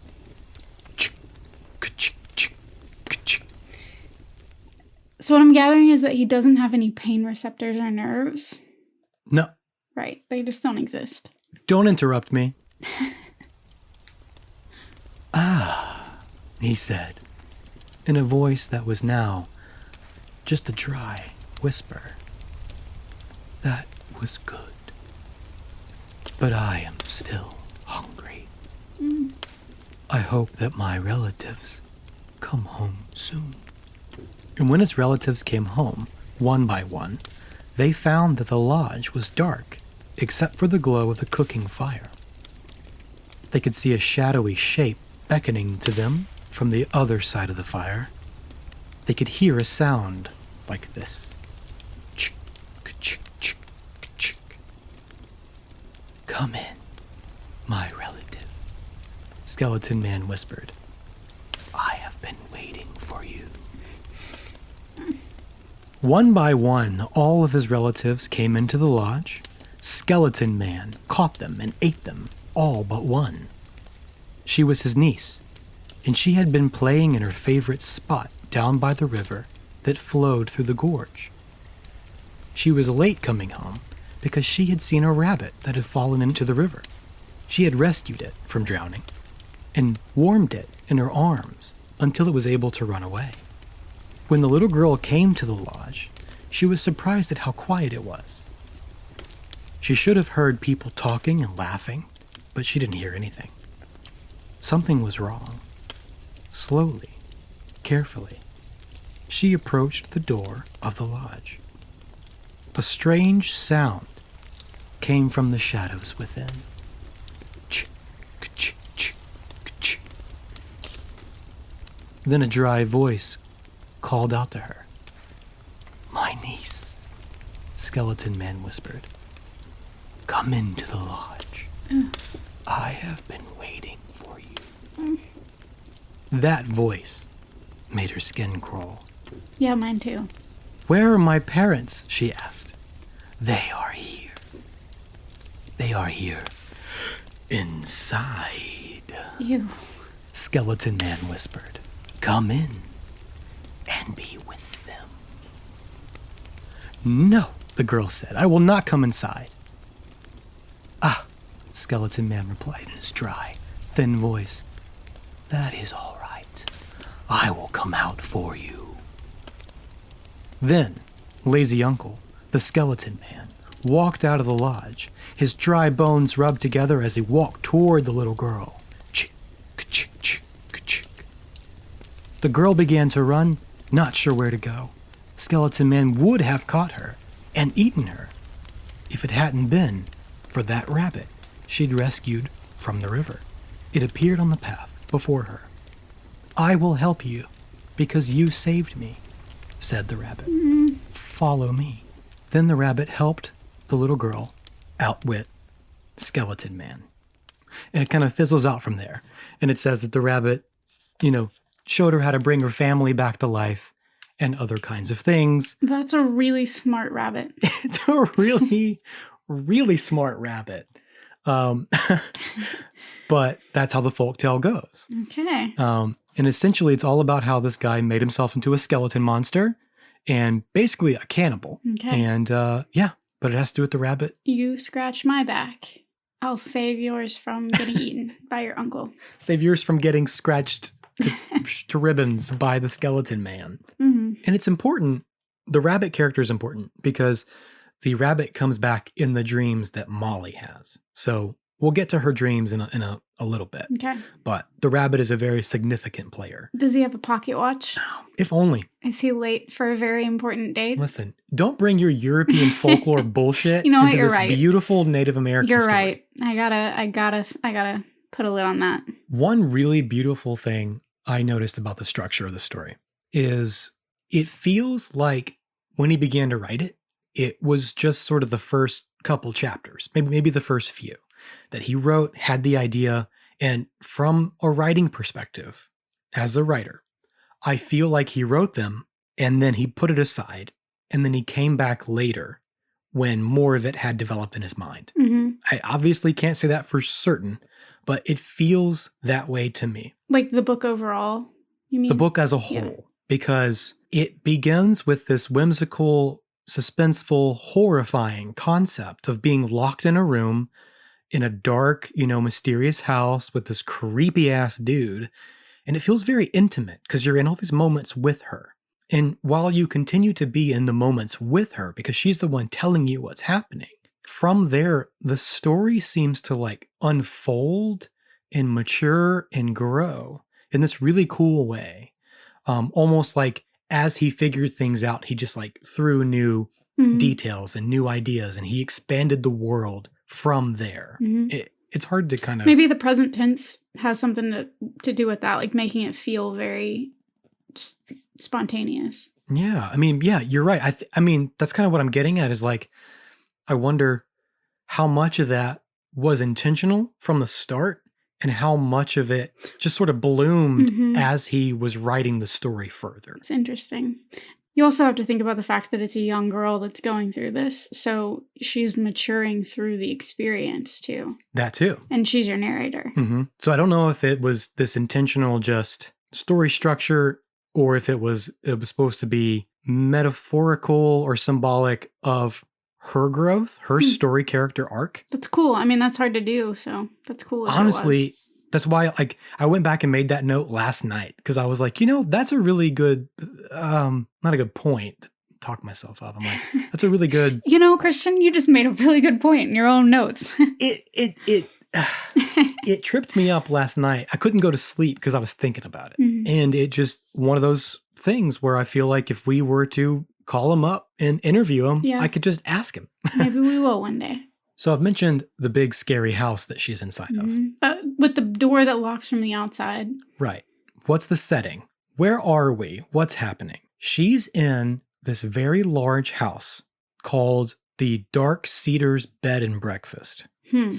So what I'm gathering is that he doesn't have any pain receptors or nerves. No, Right. They just don't exist. don't interrupt me. "Ah," he said, in a voice that was now just a dry whisper. "That was good. But I am still hungry. I hope that my relatives come home soon." And when his relatives came home, one by one, they found that the lodge was dark, except for the glow of the cooking fire. They could see a shadowy shape beckoning to them from the other side of the fire. They could hear a sound like this. Chick, chick, chick, chick. "Come in, my relative," Skeleton Man whispered. "I have been waiting for you." One by one, all of his relatives came into the lodge. Skeleton Man caught them and ate them, all but one. She was his niece, and she had been playing in her favorite spot down by the river that flowed through the gorge. She was late coming home because she had seen a rabbit that had fallen into the river. She had rescued it from drowning and warmed it in her arms until it was able to run away. When the little girl came to the lodge, she was surprised at how quiet it was. She should have heard people talking and laughing, but she didn't hear anything. Something was wrong. Slowly, carefully, she approached the door of the lodge. A strange sound came from the shadows within. Ch, ch, ch, ch. Then a dry voice called out to her. "My niece." skeleton man whispered. Come into the lodge. I have been waiting for you. That voice made her skin crawl. Yeah, mine too. Where are my parents? She asked. They are here. They are here. Inside. Ew. Skeleton man whispered. Come in and be with them. No, the girl said. I will not come inside. Ah, Skeleton man replied in his dry, thin voice. That is all right. I will come out for you. Then, lazy uncle, the skeleton man, walked out of the lodge, his dry bones rubbed together as he walked toward the little girl. Chick, chick, chick, chick. The girl began to run, not sure where to go. Skeleton man would have caught her and eaten her if it hadn't been for that rabbit she'd rescued from the river. It appeared on the path before her. I will help you because you saved me, said the rabbit. Follow me. Then the rabbit helped the little girl outwit Skeleton Man. And it kind of fizzles out from there. And it says that the rabbit, showed her how to bring her family back to life and other kinds of things. That's a really smart rabbit. It's a really, really smart rabbit. But that's how the folktale goes. Okay. And essentially, it's all about how this guy made himself into a skeleton monster and basically a cannibal. Okay. And but it has to do with the rabbit. You scratch my back. I'll save yours from getting eaten by your uncle. Save yours from getting scratched to ribbons by the skeleton man. Mm-hmm. And it's important. The rabbit character is important because the rabbit comes back in the dreams that Molly has. So we'll get to her dreams in a little bit. Okay. But the rabbit is a very significant player. Does he have a pocket watch? If only. Is he late for a very important date? Listen, don't bring your European folklore bullshit You know what, into you're this right. beautiful Native American You're story. right. I gotta put a lid on that. One really beautiful thing I noticed about the structure of the story is it feels like when he began to write it, it was just sort of the first couple chapters, maybe the first few that he wrote, had the idea. And from a writing perspective, as a writer, I feel like he wrote them and then he put it aside and then he came back later when more of it had developed in his mind. Mm-hmm. I obviously can't say that for certain, but it feels that way to me. Like the book overall, you mean? The book as a whole, Yeah. because it begins with this whimsical, suspenseful, horrifying concept of being locked in a room in a dark, mysterious house with this creepy ass dude. And it feels very intimate because you're in all these moments with her. And while you continue to be in the moments with her because she's the one telling you what's happening, from there, the story seems to unfold and mature and grow in this really cool way. Almost like as he figured things out, he just threw new Mhm. details and new ideas and he expanded the world from there. Mhm. It's hard to kind of... Maybe the present tense has something to do with that, like making it feel very spontaneous. Yeah. You're right. I mean, that's kind of what I'm getting at is I wonder how much of that was intentional from the start and how much of it just sort of bloomed Mhm. as he was writing the story further. It's interesting. You also have to think about the fact that it's a young girl that's going through this, so she's maturing through the experience too. That too. And she's your narrator. Mm-hmm. So I don't know if it was this intentional just story structure or if it was supposed to be metaphorical or symbolic of her growth, her story character arc. That's cool. I mean, that's hard to do, so that's cool. if it was. Honestly, that's why I went back and made that note last night because I was that's a really good, not a good point. Talk myself up. I'm like, that's a really good. Christian, you just made a really good point in your own notes. It tripped me up last night. I couldn't go to sleep because I was thinking about it. Mhm. And it just one of those things where I feel like if we were to call him up and interview him, Yeah. I could just ask him. Maybe we will one day. So I've mentioned the big scary house that she's inside of. Mhm. But with the door that locks from the outside. Right. What's the setting? Where are we? What's happening? She's in this very large house called the Dark Cedars Bed and Breakfast. Hmm.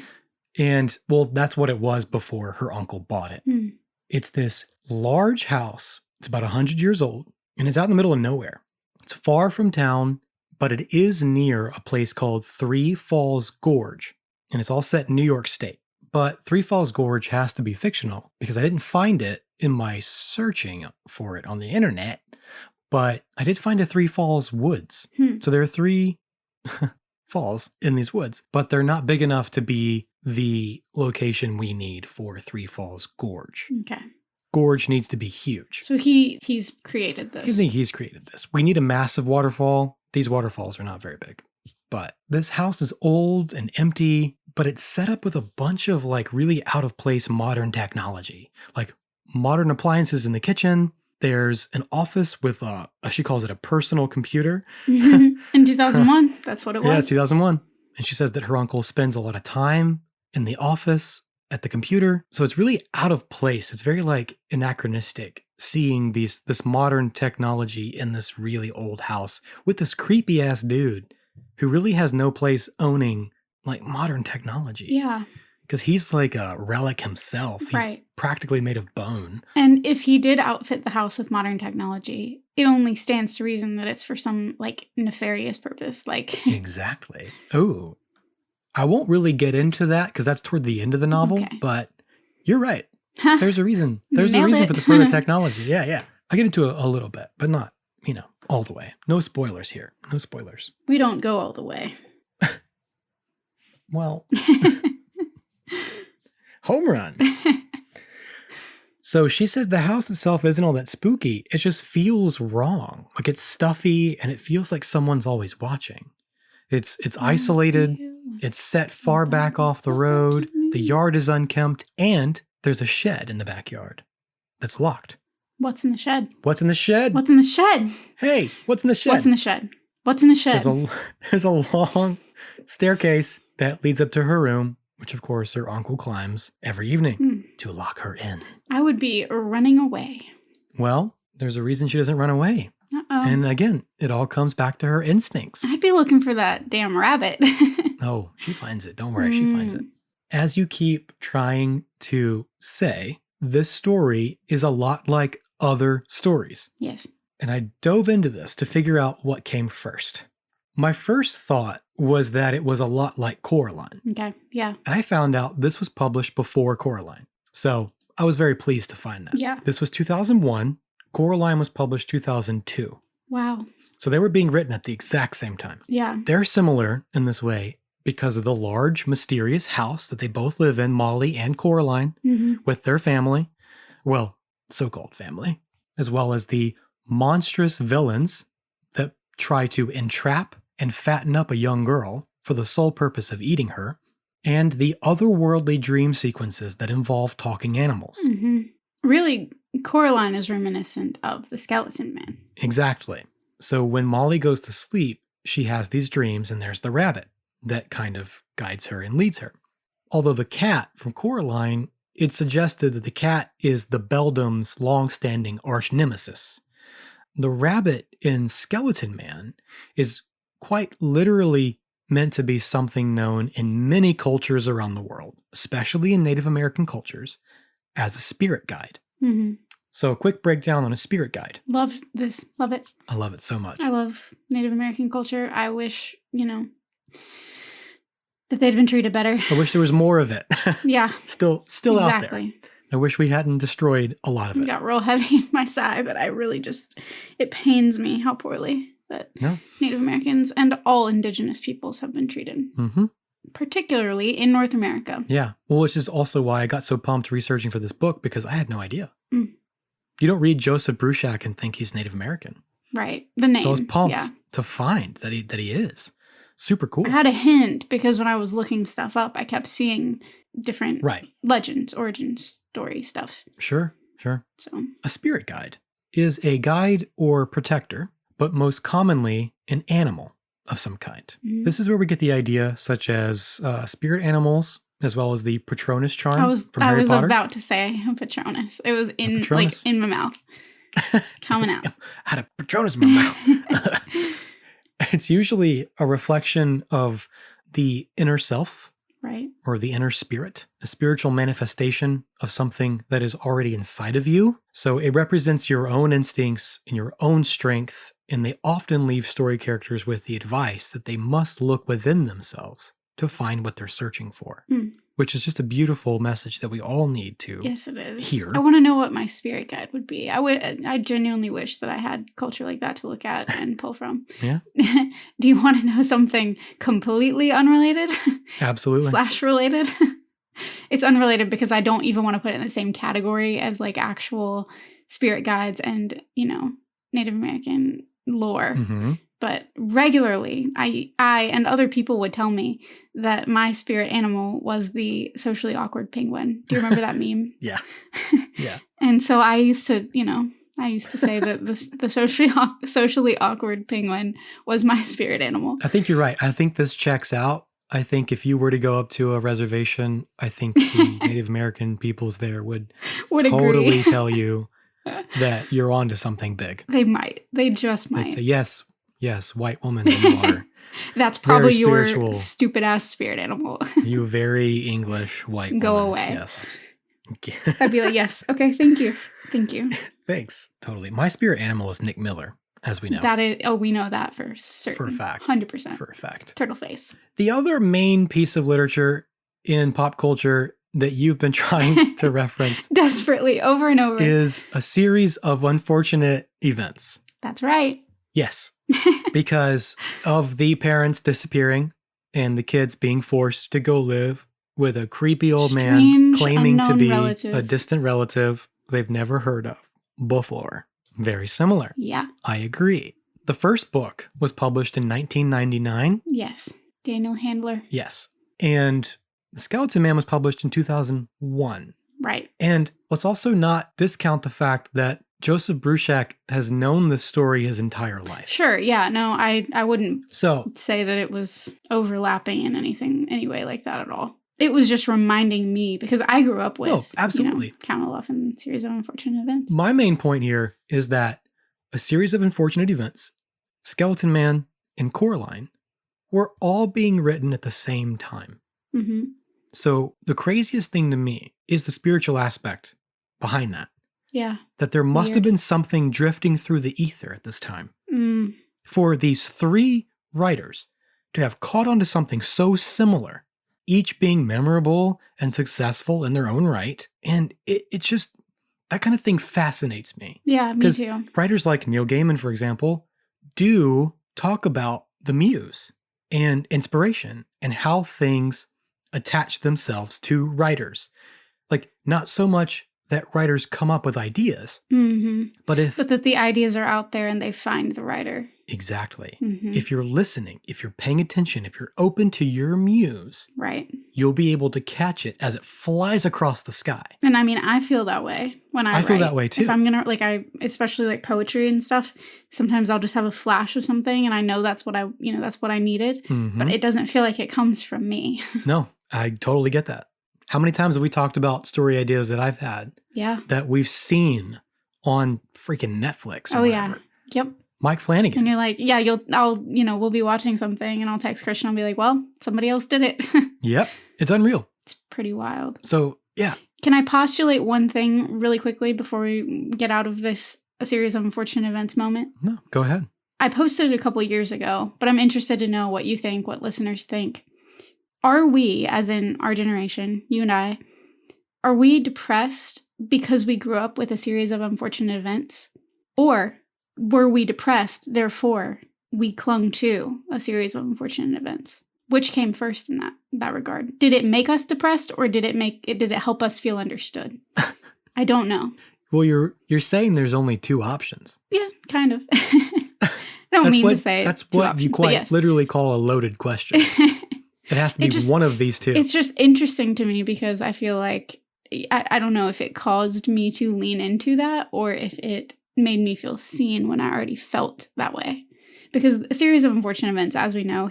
And, well, that's what it was before her uncle bought it. Hmm. It's this large house. It's about 100 years old, and it's out in the middle of nowhere. It's far from town, but it is near a place called Three Falls Gorge, and it's all set in New York State. But Three Falls Gorge has to be fictional because I didn't find it in my searching for it on the internet, but I did find a Three Falls Woods. So there are 3 falls in these woods, but they're not big enough to be the location we need for Three Falls Gorge. Okay. Gorge needs to be huge. So he's created this. I think he's created this. We need a massive waterfall. These waterfalls are not very big. But this house is old and empty, but it's set up with a bunch of like really out of place modern technology, like modern appliances in the kitchen. There's an office with she calls it a personal computer. In 2001, that's what it was. Yeah, 2001. And she says that her uncle spends a lot of time in the office at the computer. So it's really out of place. It's very like anachronistic seeing this modern technology in this really old house with this creepy ass dude who really has no place owning like modern technology. Yeah. Because he's like a relic himself. He's practically made of bone. And if he did outfit the house with modern technology, it only stands to reason that it's for some like nefarious purpose. Like Exactly. Oh, I won't really get into that because that's toward the end of the novel, but you're right. There's a reason. There's a reason for the further technology. Yeah. I get into it a little bit, but not, all the way. No spoilers here. No spoilers. We don't go all the way. Well, home run. So she says the house itself isn't all that spooky. It just feels wrong. Like it's stuffy and it feels like someone's always watching. It's isolated. It's set far back off the road. The yard is unkempt, and there's a shed in the backyard that's locked. What's in the shed? What's in the shed? What's in the shed? Hey, what's in the shed? What's in the shed? What's in the shed? There's a long staircase that leads up to her room, which of course her uncle climbs every evening to lock her in. I would be running away. Well, there's a reason she doesn't run away. Uh-oh. And again, it all comes back to her instincts. I'd be looking for that damn rabbit. Oh, she finds it. Don't worry, she finds it. As you keep trying to say, this story is a lot like other stories. Yes. And I dove into this to figure out what came first. My first thought was that it was a lot like Coraline. Okay, yeah. And I found out this was published before Coraline. So I was very pleased to find that. Yeah. This was 2001. Coraline was published 2002. Wow. So they were being written at the exact same time. Yeah. They're similar in this way because of the large, mysterious house that they both live in, Molly and Coraline, with their family. Well, so-called family. As well as the monstrous villains that try to entrap and fatten up a young girl for the sole purpose of eating her. And the otherworldly dream sequences that involve talking animals. Really, Coraline is reminiscent of the Skeleton Man. Exactly. So when Molly goes to sleep, she has these dreams, and there's the rabbit that kind of guides her and leads her. Although the cat from Coraline, it suggested that the cat is the Beldam's long-standing arch nemesis. The rabbit in Skeleton Man is quite literally meant to be something known in many cultures around the world, especially in Native American cultures, as a spirit guide. So a quick breakdown on a spirit guide. Love this. Love it. I love it so much. I love Native American culture. I wish, that they'd been treated better. I wish there was more of it. Yeah. Still out there. I wish we hadn't destroyed a lot of it. It got real heavy in my sigh, but I really it pains me how poorly that Native Americans and all indigenous peoples have been treated. Particularly in North America. Yeah. Well, which is also why I got so pumped researching for this book, because I had no idea. You don't read Joseph Bruchac and think he's Native American. Right. The name. So I was pumped to find that he is. Super cool. I had a hint because when I was looking stuff up, I kept seeing different legends, origin story stuff. Sure. So a spirit guide is a guide or protector, but most commonly an animal of some kind. This is where we get the idea, such as spirit animals, as well as the Patronus charm from Harry Potter. I was about to say Patronus. It was in in my mouth, coming out. I had a Patronus in my mouth. It's usually a reflection of the inner self Right. or the inner spirit, a spiritual manifestation of something that is already inside of you. So it represents your own instincts and your own strength, and they often leave story characters with the advice that they must look within themselves to find what they're searching for, which is just a beautiful message that we all need to Yes, it is. hear. I want to know what my spirit guide would be. I genuinely wish that I had culture like that to look at and pull from. Yeah. Do you want to know something completely unrelated? Absolutely. / related? It's unrelated because I don't even want to put it in the same category as like actual spirit guides and, Native American lore. Mm-hmm. But regularly, I and other people would tell me that my spirit animal was the socially awkward penguin. Do you remember that meme? Yeah. Yeah. And so I used to say that the socially awkward penguin was my spirit animal. I think you're right. I think this checks out. I think if you were to go up to a reservation, I think the Native American peoples there would totally agree. tell you that you're onto something big. They might. They just might. They'd say, yes, white woman, you are. That's probably very your spiritual. stupid ass spirit animal. You very English white Go woman. away. Yes. I'd be like, yes. Okay, thank you. Thanks. Totally. My spirit animal is Nick Miller, as we know. We know that for certain. For a fact. 100%. For a fact. Turtle face. The other main piece of literature in pop culture that you've been trying to reference desperately over and over is a series of unfortunate events. That's right. Yes. Because of the parents disappearing and the kids being forced to go live with a creepy old man Strange, claiming to unknown be relative. a distant relative they've never heard of before. Very similar. Yeah. I agree. The first book was published in 1999. Yes. Daniel Handler. Yes. And The Skeleton Man was published in 2001. Right. And let's also not discount the fact that Joseph Bruchac has known this story his entire life. Sure. Yeah. No, I wouldn't So say that it was overlapping in any way like that at all. It was just reminding me because I grew up with absolutely. Count Olaf and Series of Unfortunate Events. My main point here is that a series of unfortunate events, Skeleton Man and Coraline, were all being written at the same time. Mm-hmm. So the craziest thing to me is the spiritual aspect behind that. Yeah. That there must have Weird. been something drifting through the ether at this time. Mm. For these three writers to have caught onto something so similar, each being memorable and successful in their own right. And it's just, that kind of thing fascinates me. Yeah, me too. Writers like Neil Gaiman, for example, do talk about the muse and inspiration and how things attach themselves to writers. Like, not so much that writers come up with ideas, Mm-hmm. but that the ideas are out there and they find the writer. Exactly. Mm-hmm. If you're listening, if you're paying attention, if you're open to your muse, Right. you'll be able to catch it as it flies across the sky. And I mean, I feel that way when I write. feel that way too. If I'm going to, especially like poetry and stuff, sometimes I'll just have a flash of something and I know that's what I needed, Mhm. but it doesn't feel like it comes from me. No, I totally get that. How many times have we talked about story ideas that I've had Yeah. that we've seen on freaking Netflix or Oh, whatever? yeah. Yep. Mike Flanagan. And you're like, yeah, we'll be watching something and I'll text Christian. I'll be like, well, somebody else did it. Yep. It's unreal. It's pretty wild. So, yeah. Can I postulate one thing really quickly before we get out of this a series of unfortunate events moment? No, go ahead. I posted it a couple years ago, but I'm interested to know what you think, what listeners think. Are we, as in our generation, you and I, are we depressed because we grew up with a series of unfortunate events? Or were we depressed, therefore we clung to a series of unfortunate events? Which came first in that regard? Did it make us depressed or did it help us feel understood? I don't know. Well, you're saying there's only two options. Yeah, kind of. I don't mean to say that's two what options, you but quite yes. literally call a loaded question. It has to be one of these two. It's just interesting to me because I feel like, I don't know if it caused me to lean into that or if it made me feel seen when I already felt that way. because a series of unfortunate events, as we know,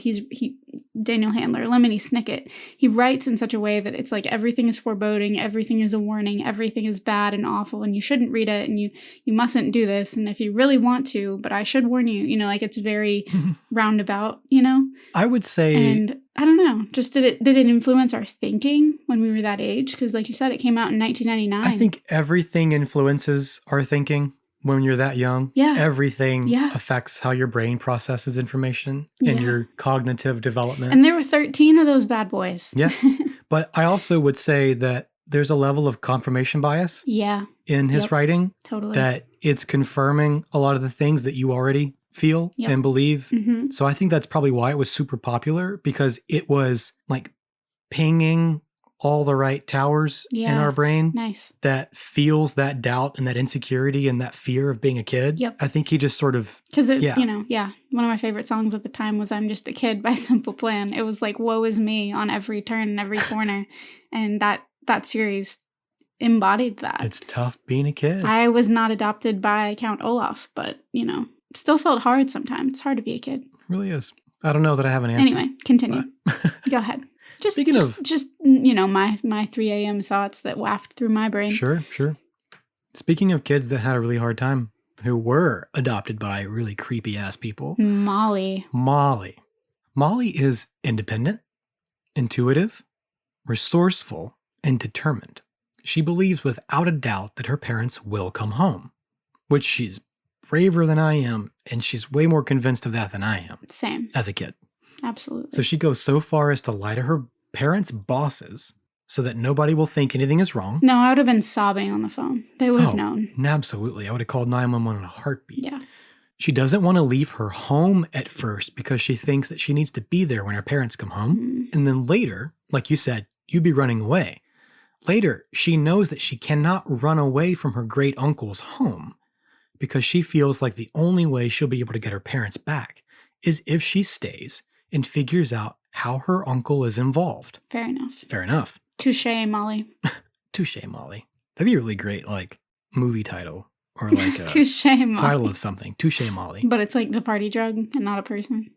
Daniel Handler, Lemony Snicket, he writes in such a way that it's like everything is foreboding, everything is a warning, everything is bad and awful, and you shouldn't read it, and you mustn't do this, and if you really want to, but I should warn you, like it's very roundabout, I would say, and I don't know, just did it influence our thinking when we were that age? Because like you said, it came out in 1999. I think everything influences our thinking when you're that young. Yeah. Everything affects how your brain processes information and your cognitive development. And there were 13 of those bad boys. Yeah. But I also would say that there's a level of confirmation bias in his writing. Totally. That it's confirming a lot of the things that you already feel and believe. Mm-hmm. So I think that's probably why it was super popular, because it was like pinging all the right towers in our brain that feels that doubt and that insecurity and that fear of being a kid. Yep. I think he just sort of... Because, one of my favorite songs at the time was I'm Just a Kid by Simple Plan. It was like, woe is me on every turn and every corner. And that series embodied that. It's tough being a kid. I was not adopted by Count Olaf, but, it still felt hard sometimes. It's hard to be a kid. It really is. I don't know that I have an answer. Anyway, continue. Go ahead. Speaking of my 3 a.m. thoughts that waft through my brain. Sure. Speaking of kids that had a really hard time, who were adopted by really creepy ass people. Molly is independent, intuitive, resourceful, and determined. She believes without a doubt that her parents will come home, which she's braver than I am, and she's way more convinced of that than I am. Same. As a kid. Absolutely. So she goes so far as to lie to her parents' bosses so that nobody will think anything is wrong. No, I would have been sobbing on the phone. They would have known. Absolutely. I would have called 911 in a heartbeat. Yeah. She doesn't want to leave her home at first because she thinks that she needs to be there when her parents come home. Mm-hmm. And then later, like you said, you'd be running away. Later, she knows that she cannot run away from her great uncle's home because she feels like the only way she'll be able to get her parents back is if she stays and figures out how her uncle is involved. Fair enough. Touché, Molly. Touché, Molly. That'd be a really great, movie title or like a Touché, Molly. Title of something. Touché, Molly. But it's like the party drug and not a person.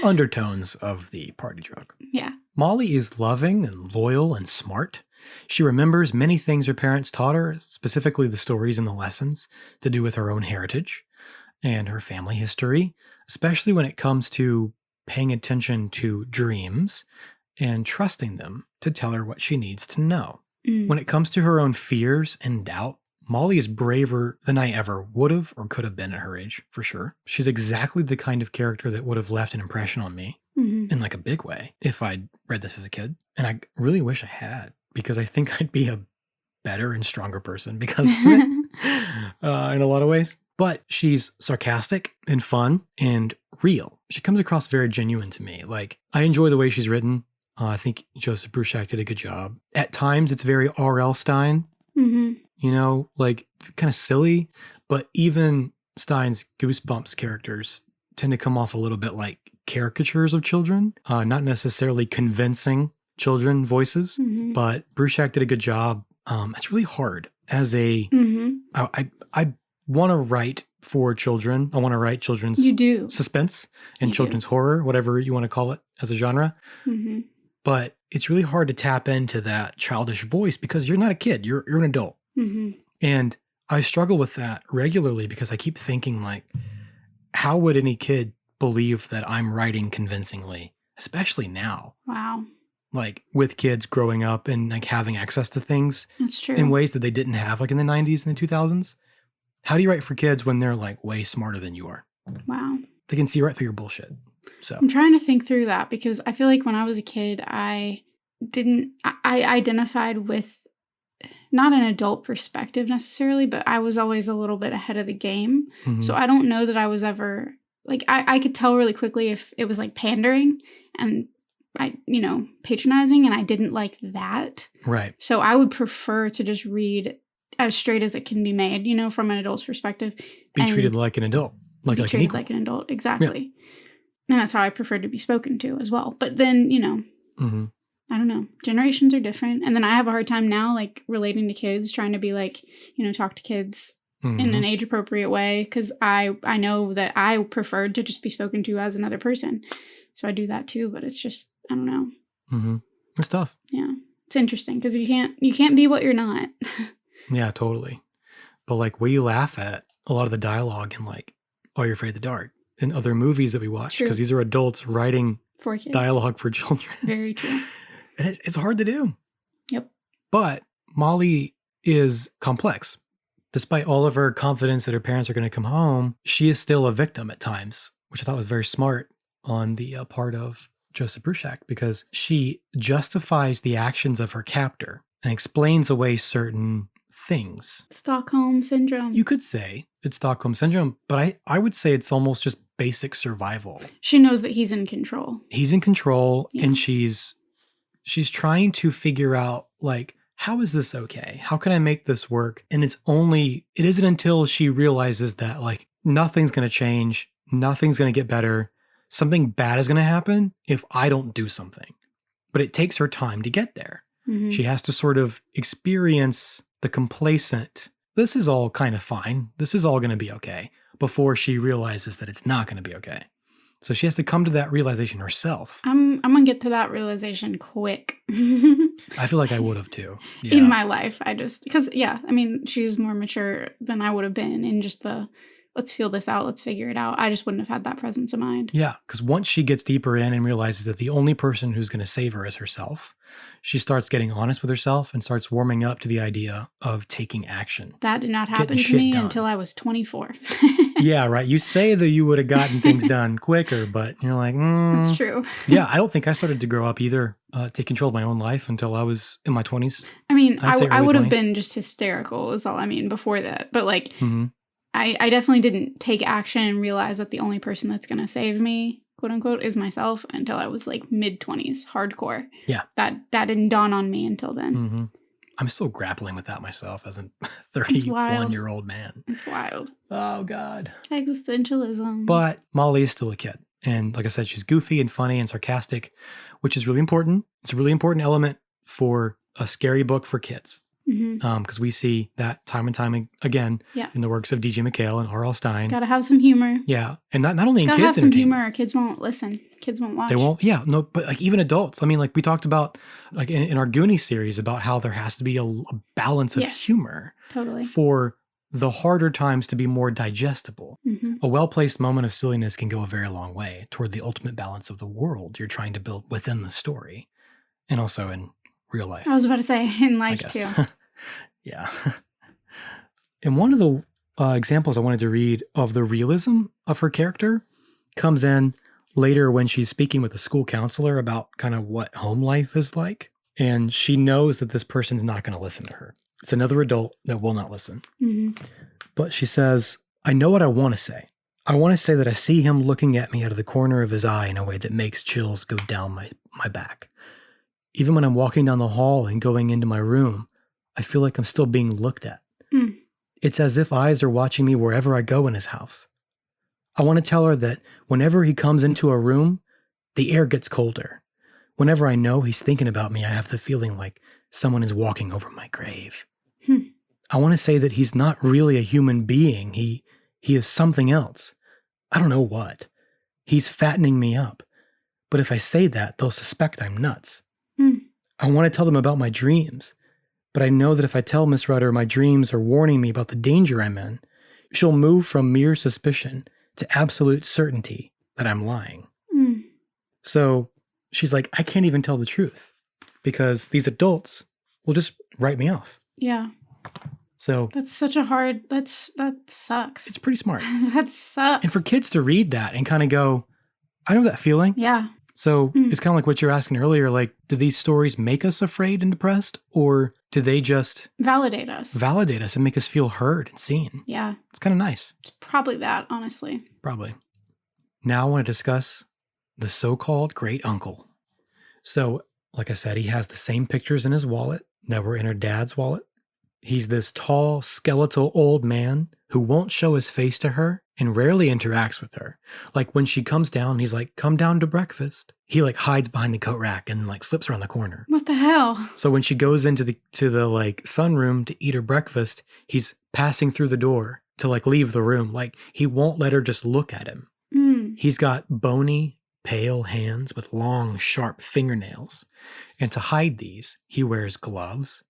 Undertones of the party drug. Yeah. Molly is loving and loyal and smart. She remembers many things her parents taught her, specifically the stories and the lessons to do with her own heritage and her family history, especially when it comes to paying attention to dreams and trusting them to tell her what she needs to know. When it comes to her own fears and doubt, Molly is braver than I ever would have or could have been at her age, for sure. She's exactly the kind of character that would have left an impression on me in a big way if I'd read this as a kid. And I really wish I had, because I think I'd be a better and stronger person because of it in a lot of ways. But she's sarcastic and fun and real. She comes across very genuine to me. I enjoy the way she's written. I think Joseph Bruchac did a good job. At times, it's very R.L. Stein, kind of silly. But even Stein's Goosebumps characters tend to come off a little bit like caricatures of children, not necessarily convincing children voices. But Bruchac did a good job. It's really hard as a... I want to write for children. I want to write children's suspense and children's horror, whatever you want to call it as a genre. But it's really hard to tap into that childish voice because you're not a kid. You're an adult. And I struggle with that regularly because I keep thinking how would any kid believe that I'm writing convincingly, especially now? Wow. With kids growing up and having access to things. That's true. In ways that they didn't have in the 90s and the 2000s. How do you write for kids when they're way smarter than you are? Wow. They can see right through your bullshit. So I'm trying to think through that because I feel like when I was a kid, I identified with not an adult perspective necessarily, but I was always a little bit ahead of the game. So I don't know that I was ever I could tell really quickly if it was pandering and patronizing, and I didn't like that. Right. So I would prefer to just read as straight as it can be made, from an adult's perspective. Be treated like an adult. Like an equal. Like an adult, exactly. Yeah. And that's how I prefer to be spoken to as well. But then, I don't know. Generations are different. And then I have a hard time now, relating to kids, trying to be talk to kids in an age appropriate way, because I know that I preferred to just be spoken to as another person. So I do that too, but it's just, I don't know. Mm-hmm. It's tough. Yeah. It's interesting because you can't be what you're not. Yeah, totally. But like we laugh at a lot of the dialogue in like Are You Afraid of the Dark and other movies that we watch, because these are adults writing for kids. Dialogue for children. Very true. And it's hard to do. Yep. But Molly is complex. Despite all of her confidence that her parents are going to come home, she is still a victim at times, which I thought was very smart on the part of Joseph Bruchac, because she justifies the actions of her captor and explains away certain things. Stockholm Syndrome. You could say it's Stockholm Syndrome, but I would say it's almost just basic survival. She knows that he's in control. He's in control, and she's trying to figure out, like, how is this okay? How can I make this work? And it isn't until she realizes that, like, nothing's going to change, nothing's going to get better, something bad is going to happen if I don't do something. But it takes her time to get there. Mm-hmm. She has to sort of experience the complacent, this is all kind of fine, this is all going to be okay, before she realizes that it's not going to be okay. So she has to come to that realization herself. I'm going to get to that realization quick. I feel like I would have too. Yeah. In my life. Because she's more mature than I would have been in just the, let's feel this out, let's figure it out. I just wouldn't have had that presence of mind. Yeah, because once she gets deeper in and realizes that the only person who's going to save her is herself, she starts getting honest with herself and starts warming up to the idea of taking action. That did not happen to me until I was 24. Yeah, right. You say that you would have gotten things done quicker, but you're like, That's true. Yeah, I don't think I started to grow up either, take control of my own life until I was in my 20s. I mean, I would have been just hysterical is all I mean before that. But like, I definitely didn't take action and realize that the only person that's going to save me, quote unquote, is myself until I was like mid-20s, hardcore. Yeah. That didn't dawn on me until then. Mm-hmm. I'm still grappling with that myself as a 31-year-old man. It's wild. Oh, God. Existentialism. But Molly is still a kid. And like I said, she's goofy and funny and sarcastic, which is really important. It's a really important element for a scary book for kids. Because we see that time and time again in the works of D.J. McHale and R.L. Stein. Gotta have some humor. Yeah. And not only in kids' Gotta have some humor or kids won't listen. Kids won't watch. They won't. Yeah. No, but like even adults. I mean, like we talked about like in our Goonies series about how there has to be a balance of humor. Totally. For the harder times to be more digestible. A well-placed moment of silliness can go a very long way toward the ultimate balance of the world you're trying to build within the story. And also in real life. I was about to say in life too. Yeah. And one of the examples I wanted to read of the realism of her character comes in later when she's speaking with a school counselor about kind of what home life is like. And she knows that this person's not going to listen to her. It's another adult that will not listen. But she says, I know what I want to say. I want to say that I see him looking at me out of the corner of his eye in a way that makes chills go down my back. Even when I'm walking down the hall and going into my room, I feel like I'm still being looked at. It's as if eyes are watching me wherever I go in his house. I want to tell her that whenever he comes into a room, the air gets colder. Whenever I know he's thinking about me, I have the feeling like someone is walking over my grave. I want to say that he's not really a human being. He is something else. I don't know what. He's fattening me up. But if I say that, they'll suspect I'm nuts. I want to tell them about my dreams. But I know that if I tell Miss Rudder my dreams are warning me about the danger I'm in, she'll move from mere suspicion to absolute certainty that I'm lying. So she's like, I can't even tell the truth because these adults will just write me off. Yeah. So that's such a hard, that sucks. It's pretty smart. That sucks. And for kids to read that and kind of go, I know that feeling. Yeah. So it's kind of like what you're asking earlier, like, do these stories make us afraid and depressed, or do they just validate us and make us feel heard and seen? Yeah. It's kind of nice. It's probably that, honestly. Probably. Now I want to discuss the so-called great uncle. So, like I said, he has the same pictures in his wallet that were in her dad's wallet. He's this tall, skeletal old man who won't show his face to her and rarely interacts with her. Like when she comes down, he's like, come down to breakfast. He like hides behind the coat rack and like slips around the corner. What the hell? So when she goes into the like sunroom to eat her breakfast, he's passing through the door to like leave the room. Like he won't let her just look at him. He's got bony, pale hands with long, sharp fingernails. And to hide these, he wears gloves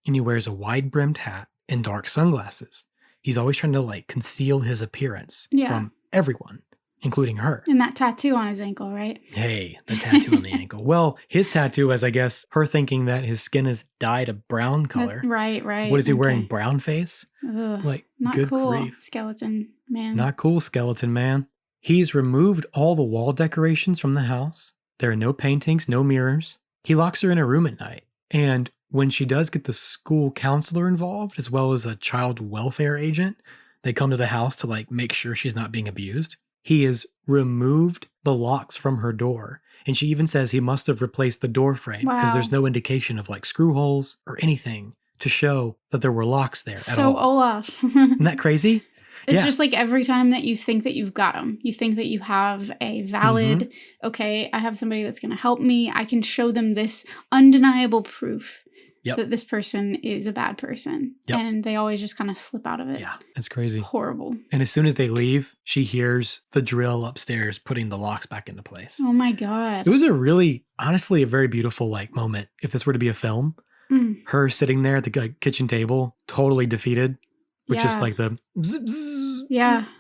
and he wears a wide-brimmed hat and dark sunglasses. He's always trying to like conceal his appearance from everyone, including her. And that tattoo on his ankle, right? Hey, the tattoo on the ankle. Well, his tattoo is, I guess, her thinking that his skin is dyed a brown color. Right. What is he wearing? Brown face? Ugh, Like, not good cool, grief. skeleton man. Not cool, skeleton man. He's removed all the wall decorations from the house. There are no paintings, no mirrors. He locks her in a room at night. And when she does get the school counselor involved, as well as a child welfare agent, they come to the house to like make sure she's not being abused. He has removed the locks from her door. And she even says he must have replaced the door frame because there's no indication of like screw holes or anything to show that there were locks there at all. So Olaf. Isn't that crazy? It's just like every time that you think that you've got them, you think that you have a valid, okay, I have somebody that's going to help me. I can show them this undeniable proof that this person is a bad person. And they always just kind of slip out of it. Yeah, it's crazy. Horrible. And as soon as they leave, she hears the drill upstairs putting the locks back into place. Oh my God. It was a really, honestly, a very beautiful like moment. If this were to be a film, her sitting there at the kitchen table, totally defeated, with just like the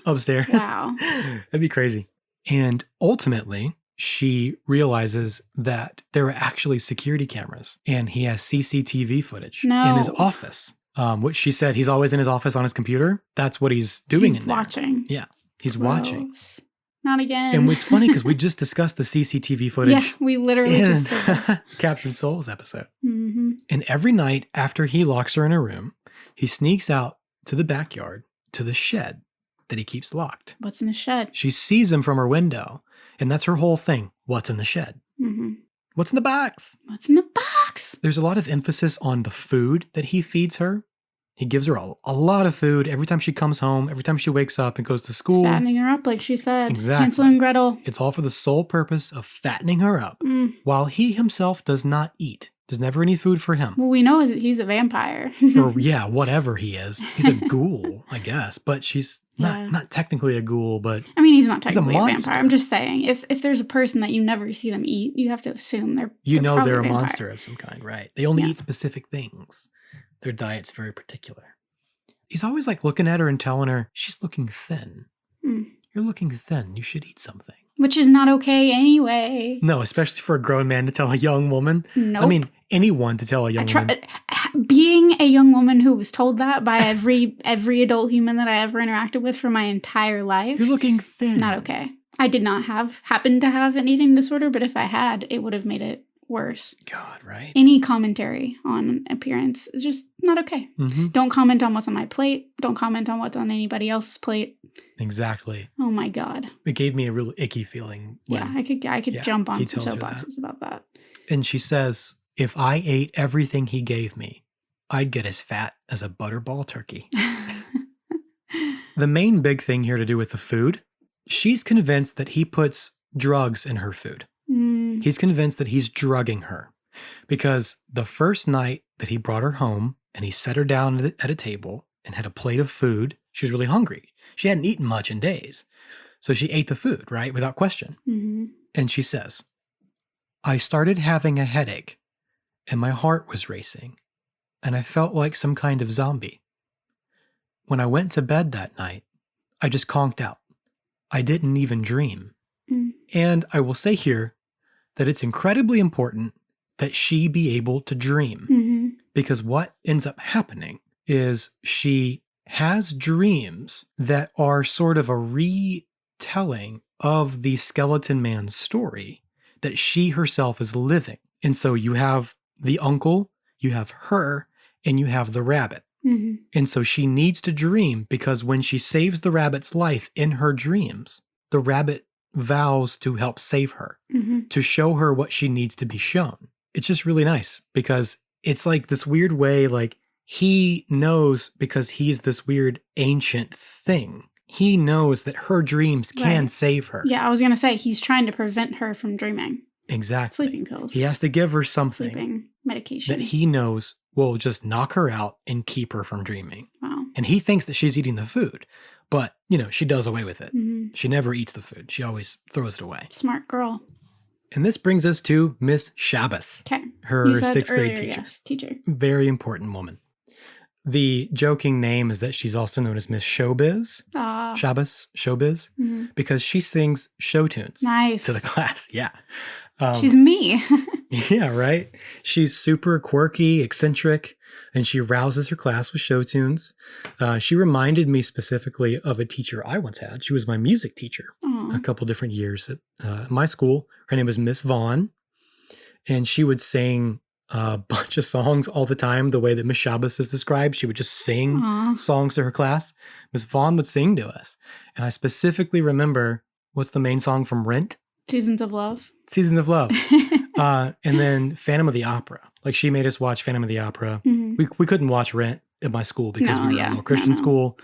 upstairs. Wow. That'd be crazy. And ultimately, she realizes that there are actually security cameras and he has CCTV footage in his office, which she said he's always in his office on his computer. That's what he's doing in there. Watching. Yeah, he's watching. Not again. And it's funny because we just discussed the CCTV footage. Yeah, we literally just did that. Captured Souls episode. And every night after he locks her in a room, he sneaks out to the backyard, to the shed that he keeps locked. What's in the shed? She sees him from her window, and that's her whole thing. What's in the shed? What's in the box? What's in the box? There's a lot of emphasis on the food that he feeds her. He gives her a lot of food every time she comes home, every time she wakes up and goes to school. Fattening her up, like she said. Exactly. Hansel and Gretel. It's all for the sole purpose of fattening her up, while he himself does not eat. There's never any food for him. Well, we know he's a vampire. Or whatever he is. He's a ghoul, I guess. But she's not technically a ghoul, but I mean, he's not technically a monster. vampire. I'm just saying, if there's a person that you never see them eat, you have to assume they're they're a vampire. monster of some kind, right? They only eat specific things. Their diet's very particular. He's always like looking at her and telling her, she's looking thin. You're looking thin. You should eat something. Which is not okay anyway. No, especially for a grown man to tell a young woman. Nope. I mean, anyone to tell a young woman. Being a young woman who was told that by every adult human that I ever interacted with for my entire life. You're looking thin. Not okay. I did not happen to have an eating disorder, but if I had, it would have made it worse. God, right? Any commentary on appearance is just not okay. Don't comment on what's on my plate. Don't comment on what's on anybody else's plate. Exactly. Oh my God. It gave me a real icky feeling. I could jump on some soapboxes about that. And she says, if I ate everything he gave me, I'd get as fat as a butterball turkey. The main big thing here to do with the food, she's convinced that he puts drugs in her food. He's convinced that he's drugging her because the first night that he brought her home and he set her down at a table and had a plate of food, she was really hungry. She hadn't eaten much in days. So she ate the food, right? Without question. And she says, I started having a headache and my heart was racing and I felt like some kind of zombie. When I went to bed that night, I just conked out. I didn't even dream. And I will say here that it's incredibly important that she be able to dream because what ends up happening is she has dreams that are sort of a retelling of the skeleton man's story that she herself is living. And so you have the uncle, you have her, and you have the rabbit. And so she needs to dream because when she saves the rabbit's life in her dreams, the rabbit vows to help save her, to show her what she needs to be shown. It's just really nice because it's like this weird way, like he knows because he's this weird ancient thing. He knows that her dreams can save her. Yeah, I was going to say, he's trying to prevent her from dreaming. Exactly. Sleeping pills. He has to give her something Sleeping medication. that he knows will just knock her out and keep her from dreaming. Wow. And he thinks that she's eating the food, but, she does away with it. Mm-hmm. She never eats the food. She always throws it away. Smart girl. And this brings us to Miss Shabbos, Okay. her You said 6th grade earlier, teacher. yes, teacher. Very important woman. The joking name is that she's also known as Miss Showbiz, Ah, Shabbos, Showbiz, mhm. because she sings show tunes Nice. to the class. Yeah. She's me. Yeah, right? She's super quirky, eccentric, and she rouses her class with show tunes. She reminded me specifically of a teacher I once had. She was my music teacher Aw. a couple different years at my school. Her name was Miss Vaughn, and she would sing a bunch of songs all the time, the way that Miss Shabbos is described. She would just sing Aw. songs to her class. Miss Vaughn would sing to us. And I specifically remember, what's the main song from Rent? Seasons of Love. Seasons of Love. And then Phantom of the Opera. Like, she made us watch Phantom of the Opera. Mhm. We couldn't watch Rent at my school because No, we were yeah. a more Christian No. school.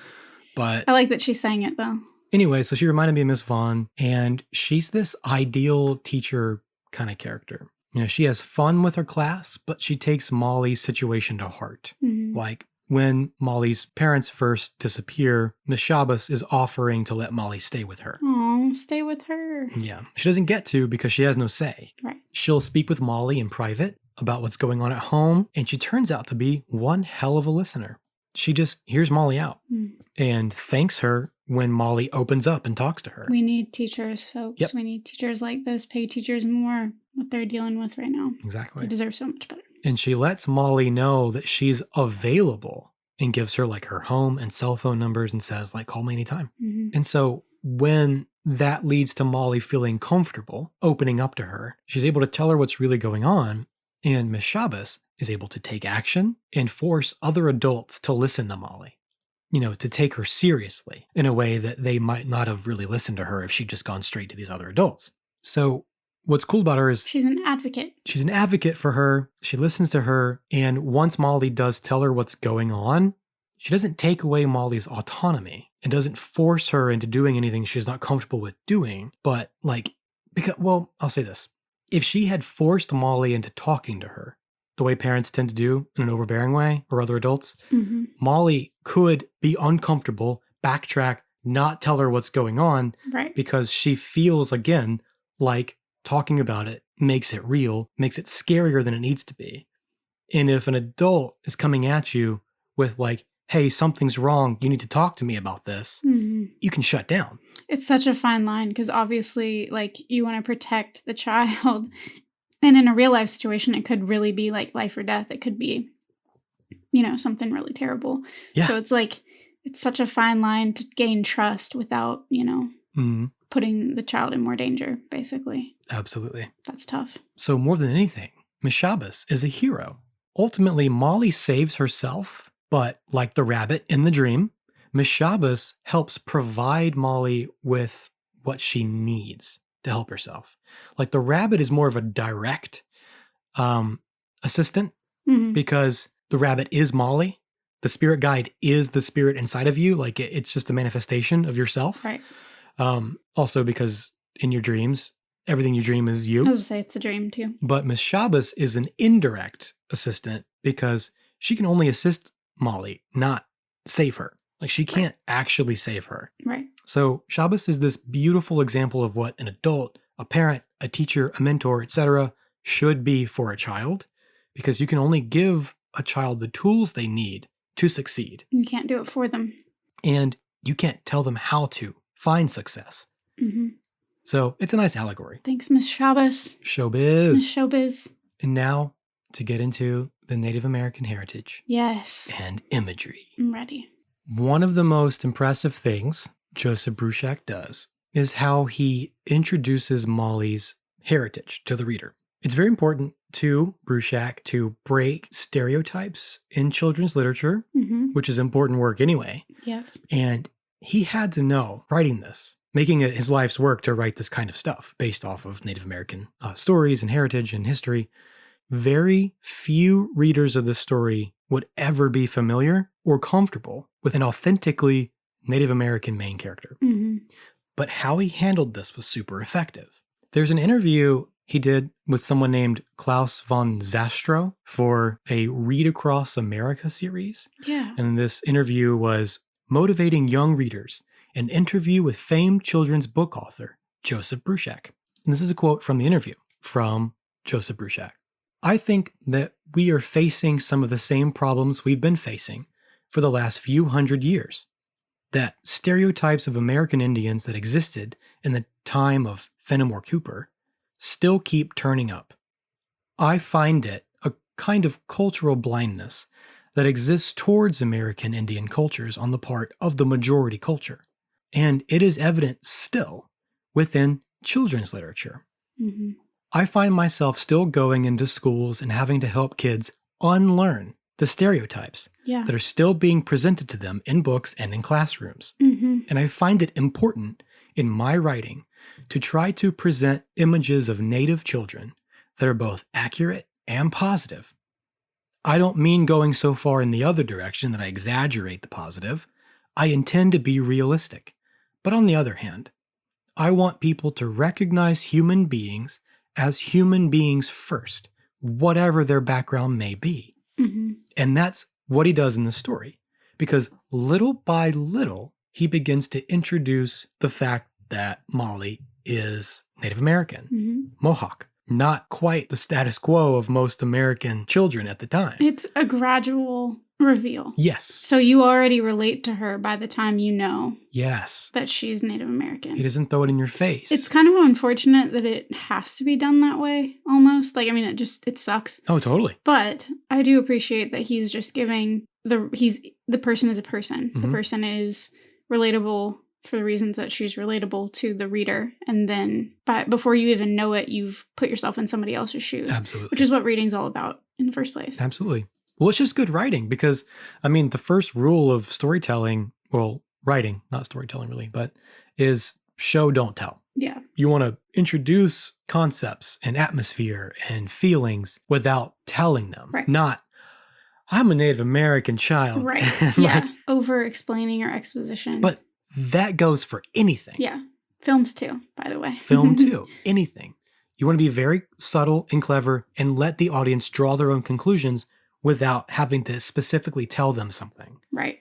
But I like that she sang it, though. anyway, so she reminded me of Miss Vaughn, and she's this ideal teacher kind of character. She has fun with her class, but she takes Molly's situation to heart. Mhm. Like, when Molly's parents first disappear, Miss Shabbos is offering to let Molly stay with her. Aw, stay with her. Yeah. She doesn't get to because she has no say. Right. She'll speak with Molly in private about what's going on at home, and she turns out to be one hell of a listener. She just hears Molly out Mm. and thanks her when Molly opens up and talks to her. We need teachers, folks. Yep. We need teachers like this. Pay teachers more what they're dealing with right now. They Exactly. deserve so much better. And she lets Molly know that she's available and gives her like her home and cell phone numbers and says, like, call me anytime. Mhm. And so when that leads to Molly feeling comfortable, opening up to her, she's able to tell her what's really going on. And Miss Shabbos is able to take action and force other adults to listen to Molly, to take her seriously in a way that they might not have really listened to her if she'd just gone straight to these other adults. So what's cool about her is She's an advocate. she's an advocate for her. She listens to her. And once Molly does tell her what's going on, she doesn't take away Molly's autonomy and doesn't force her into doing anything she's not comfortable with doing. But I'll say this. If she had forced Molly into talking to her, the way parents tend to do in an overbearing way, or other adults, Mhm. Molly could be uncomfortable, backtrack, not tell her what's going on, Right. because she feels, again, like talking about it makes it real, makes it scarier than it needs to be. And if an adult is coming at you with like, hey, something's wrong, you need to talk to me about this, Mhm. you can shut down. It's such a fine line because obviously, like, you want to protect the child. And in a real life situation, it could really be like life or death. It could be, something really terrible. Yeah. So it's like, it's such a fine line to gain trust without, Mhm. putting the child in more danger, basically. Absolutely. That's tough. So more than anything, Miss Shabbos is a hero. Ultimately, Molly saves herself, but like the rabbit in the dream, Miss Shabbos helps provide Molly with what she needs to help herself. Like the rabbit is more of a direct assistant Mhm. because the rabbit is Molly. The spirit guide is the spirit inside of you. Like it's just a manifestation of yourself. Right. Also because in your dreams, everything you dream is I you. was gonna say it's a dream too. But Miss Shabbos is an indirect assistant because she can only assist Molly, not save her. Like she can't actually save her. Right. So Shabbos is this beautiful example of what an adult, a parent, a teacher, a mentor, etc. should be for a child, because you can only give a child the tools they need to succeed. You can't do it for them. And you can't tell them how to find success. Hmm. So it's a nice allegory. Thanks, Miss Shabbos. Showbiz. Miss Showbiz. And now to get into the Native American heritage Yes. and imagery. I'm ready. One of the most impressive things Joseph Bruchac does is how he introduces Molly's heritage to the reader. It's very important to Bruchac to break stereotypes in children's literature, Hmm. which is important work anyway. Yes. And he had to know, writing this, making it his life's work to write this kind of stuff based off of Native American stories and heritage and history. Very few readers of this story would ever be familiar or comfortable with an authentically Native American main character. Hmm. But how he handled this was super effective. There's an interview he did with someone named Klaus von Zastro for a Read Across America series. Yeah. And this interview was Motivating Young Readers, an interview with famed children's book author Joseph Bruchac. And this is a quote from the interview from Joseph Bruchac. I think that we are facing some of the same problems we've been facing for the last few hundred years. That stereotypes of American Indians that existed in the time of Fenimore Cooper still keep turning up. I find it a kind of cultural blindness that exists towards American Indian cultures on the part of the majority culture, and it is evident still within children's literature. Mm-hmm. I find myself still going into schools and having to help kids unlearn the stereotypes Yeah. that are still being presented to them in books and in classrooms. Mm-hmm. And I find it important in my writing to try to present images of Native children that are both accurate and positive. I don't mean going so far in the other direction that I exaggerate the positive. I intend to be realistic. But on the other hand, I want people to recognize human beings as human beings first, whatever their background may be. Mm-hmm. And that's what he does in the story, because little by little, he begins to introduce the fact that Molly is Native American, Mm-hmm. Mohawk, not quite the status quo of most American children at the time. It's a gradual reveal. Yes. So you already relate to her by the time you know Yes. that she's Native American. He doesn't throw it in your face. It's kind of unfortunate that it has to be done that way, almost. Like, I mean, it sucks. Oh, totally. But I do appreciate that he's just giving the person is a person. The Mhm. person is relatable for the reasons that she's relatable to the reader. And then before you even know it, you've put yourself in somebody else's shoes. Absolutely. Which is what reading's all about in the first place. Absolutely. Well, it's just good writing because, I mean, the first rule of storytelling, well, writing, not storytelling really, but is show, don't tell. Yeah. You want to introduce concepts and atmosphere and feelings without telling them. Right. Not, I'm a Native American child. Right. Like, Yeah. Over explaining or exposition. But that goes for anything. yeah. Films too, by the way. Film too. Anything. You want to be very subtle and clever and let the audience draw their own conclusions without having to specifically tell them something. Right.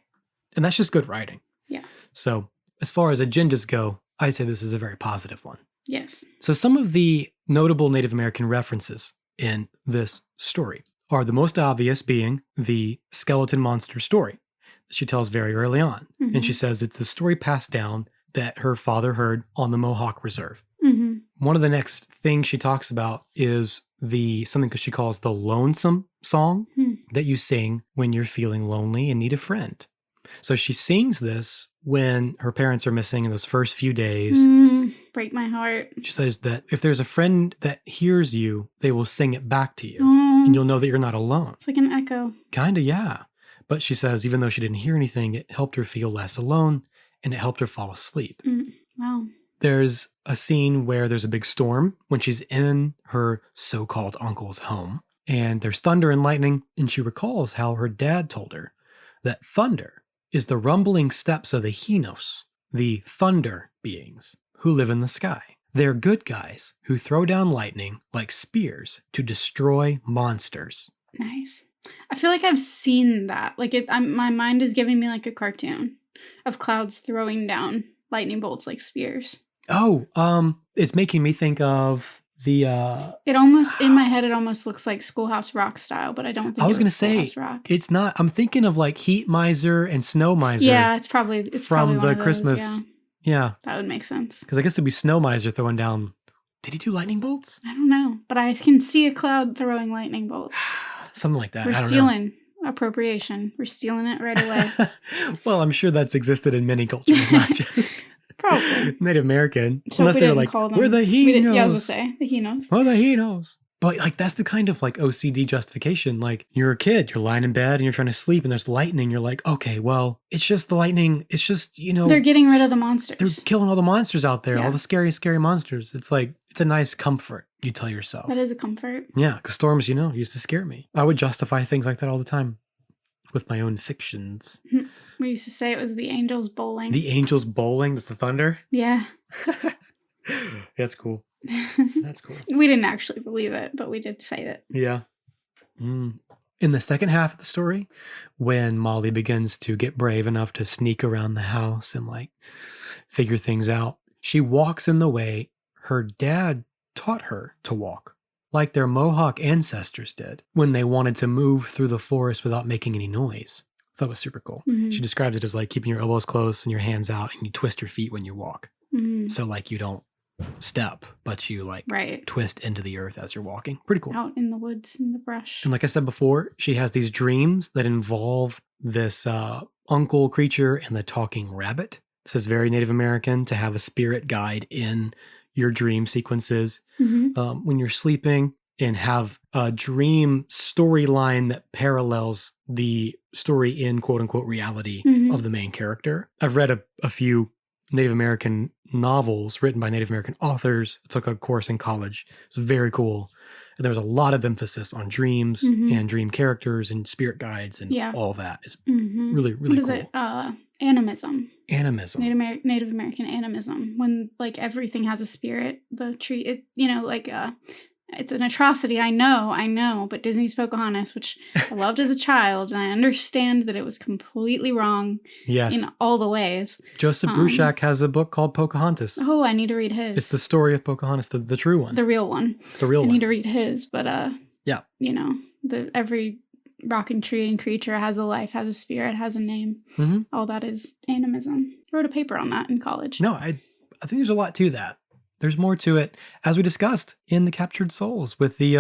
And that's just good writing. Yeah. So as far as agendas go, I'd say this is a very positive one. Yes. So some of the notable Native American references in this story are the most obvious being the skeleton monster story that she tells very early on. Mhm. And she says it's the story passed down that her father heard on the Mohawk Reserve. Mm-hmm. One of the next things she talks about is something she calls the lonesome song Hmm. that you sing when you're feeling lonely and need a friend. So she sings this when her parents are missing in those first few days. Break my heart. She says that if there's a friend that hears you, they will sing it back to you Oh, and you'll know that you're not alone. it's like an echo. Kinda, yeah. But she says even though she didn't hear anything, it helped her feel less alone and it helped her fall asleep. Wow. There's a scene where there's a big storm when she's in her so-called uncle's home and there's thunder and lightning, and she recalls how her dad told her that thunder is the rumbling steps of the Hinos, the thunder beings who live in the sky. They're good guys who throw down lightning like spears to destroy monsters. Nice. I feel like I've seen that. Like my mind is giving me like a cartoon of clouds throwing down lightning bolts like spears. Oh, it's making me think of the It almost in my head it almost looks like Schoolhouse Rock style, but I don't think I was it going to say Schoolhouse Rock. it's not. I'm thinking of like Heat Miser and Snow Miser. Yeah, it's probably from one the of those, Christmas. yeah. Yeah, That would make sense. because I guess it'd be Snow Miser throwing down. Did he do lightning bolts? I don't know, but I can see a cloud throwing lightning bolts. Something like that. We're I don't stealing appropriation. We're stealing it right away. know. Well, I'm sure that's existed in many cultures, not just Probably. Native American. So Unless we they were didn't like, call them- we're the we didn't- Yeah, I was Hinos. gonna say the Hinos. We're the Hinos. But like that's the kind of like OCD justification. Like you're a kid, you're lying in bed and you're trying to sleep and there's lightning. You're like, okay, well, it's just the lightning. It's just, They're getting rid of the monsters. they're killing all the monsters out there, Yeah. all the scary, scary monsters. It's like, it's a nice comfort, you tell yourself. That is a comfort. Yeah, because storms, used to scare me. I would justify things like that all the time with my own fictions. We used to say it was the angels bowling. The angels bowling, that's the thunder. Yeah. That's cool. That's cool. We didn't actually believe it, but we did say it. Yeah. In the second half of the story, when Molly begins to get brave enough to sneak around the house and like figure things out, she walks in the way her dad taught her to walk, like their Mohawk ancestors did when they wanted to move through the forest without making any noise. I thought it was super cool. Mhm. She describes it as like keeping your elbows close and your hands out, and you twist your feet when you walk. Mhm. So like you don't step, but you like Right. twist into the earth as you're walking. Pretty cool. Out in the woods, in the brush. And like I said before, she has these dreams that involve this uncle creature and the talking rabbit. This is very Native American to have a spirit guide in your dream sequences Mhm. when you're sleeping, and have a dream storyline that parallels the story in quote unquote reality Mhm. of the main character. I've read a few Native American novels written by Native American authors. I took a course in college. It's very cool. And there was a lot of emphasis on dreams Mhm. and dream characters and spirit guides and Yeah. all that. It's Mhm. really, really What is cool. it? Animism. Animism. Native American animism. When like everything has a spirit. The tree, it, it's an atrocity. I know. But Disney's Pocahontas, which I loved as a child, and I understand that it was completely wrong Yes. in all the ways. Joseph Bruchac has a book called Pocahontas. Oh, I need to read his. It's the story of Pocahontas, the true one. The real one. The real I one. need to read his, but Yeah. Every rock and tree and creature has a life, has a spirit, has a name. Mhm. All that is animism. I wrote a paper on that in college. No, I think there's a lot to that. There's more to it, as we discussed in the Captured Souls with the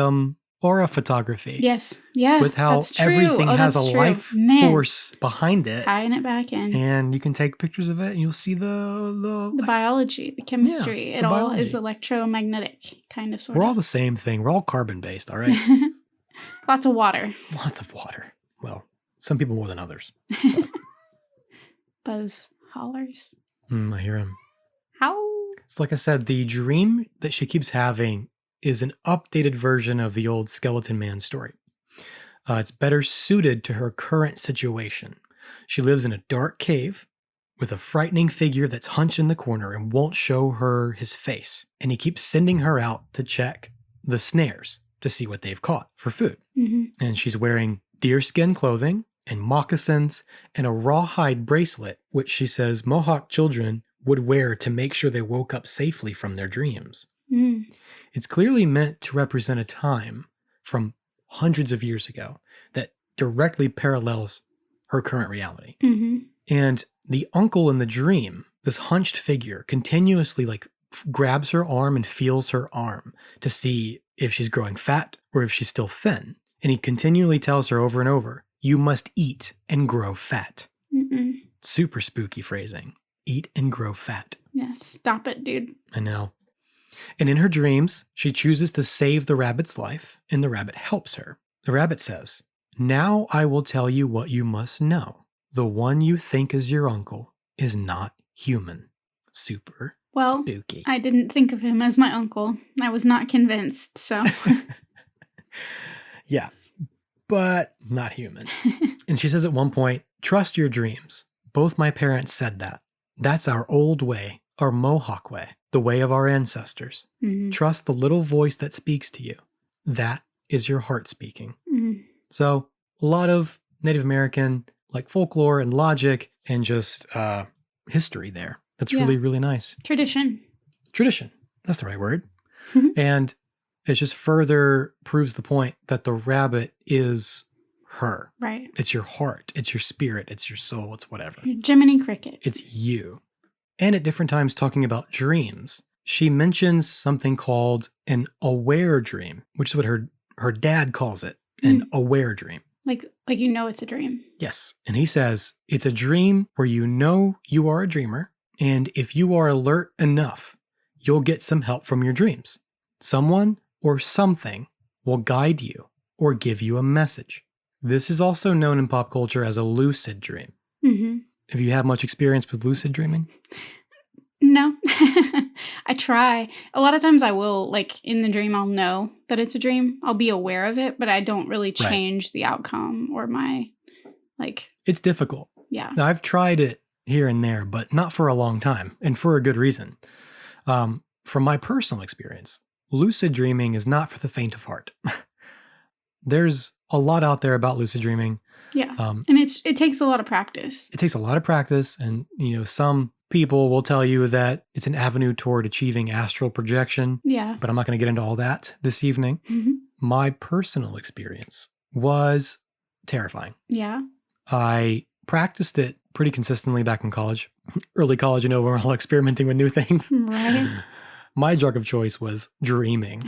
aura photography. Yes. Yeah. With how that's true. everything Oh, has a that's true. life Man, force behind it. tying it back in. And you can take pictures of it and you'll see the The biology, the chemistry, Yeah, it the all is biology. electromagnetic, kind of, sort We're of. all the same thing. We're all carbon based, all right? Lots of water. Lots of water. Well, some people more than others. Buzz hollers. I hear him. How? So like I said, the dream that she keeps having is an updated version of the old Skeleton Man story. It's better suited to her current situation. She lives in a dark cave with a frightening figure that's hunched in the corner and won't show her his face. And he keeps sending her out to check the snares to see what they've caught for food. Mm-hmm. And she's wearing deerskin clothing and moccasins and a rawhide bracelet, which she says Mohawk children would wear to make sure they woke up safely from their dreams. Mm. It's clearly meant to represent a time from hundreds of years ago that directly parallels her current reality. Mm-hmm. And the uncle in the dream, this hunched figure, continuously grabs her arm and feels her arm to see if she's growing fat or if she's still thin. And he continually tells her over and over, "You must eat and grow fat." Mm-mm. Super spooky phrasing. Eat and grow fat. Yeah, stop it, dude. I know. And in her dreams, she chooses to save the rabbit's life, and the rabbit helps her. The rabbit says, "Now I will tell you what you must know. The one you think is your uncle is not human." Super Well, spooky. I didn't think of him as my uncle. I was not convinced, so. Yeah, but not human. And she says at one point, "Trust your dreams. Both my parents said that. That's our old way, our Mohawk way, the way of our ancestors. Mhm. Trust the little voice that speaks to you. That is your heart speaking." Mhm. So a lot of Native American folklore and logic and just history there. That's Yeah. really, really nice. Tradition. Tradition. That's the right word. Mhm. And it just further proves the point that the rabbit is her. Right. It's your heart. It's your spirit. It's your soul. It's whatever. Jiminy Cricket. It's you. And at different times talking about dreams, she mentions something called an aware dream, which is what her dad calls it, an aware dream. Like it's a dream. Yes. And he says, it's a dream where you know you are a dreamer, and if you are alert enough, you'll get some help from your dreams. Someone or something will guide you or give you a message. This is also known in pop culture as a lucid dream. Mm-hmm. Have you had much experience with lucid dreaming? No. I try. A lot of times I will, in the dream, I'll know that it's a dream. I'll be aware of it, but I don't really change the outcome or my, It's difficult. yeah. Now, I've tried it here and there, but not for a long time, and for a good reason. from my personal experience, lucid dreaming is not for the faint of heart. There's a lot out there about lucid dreaming. Yeah. And it takes a lot of practice. It takes a lot of practice. And, some people will tell you that it's an avenue toward achieving astral projection. Yeah. But I'm not going to get into all that this evening. Mm-hmm. My personal experience was terrifying. Yeah. I practiced it pretty consistently back in college. Early college, we're all experimenting with new things. Right. My drug of choice was dreaming.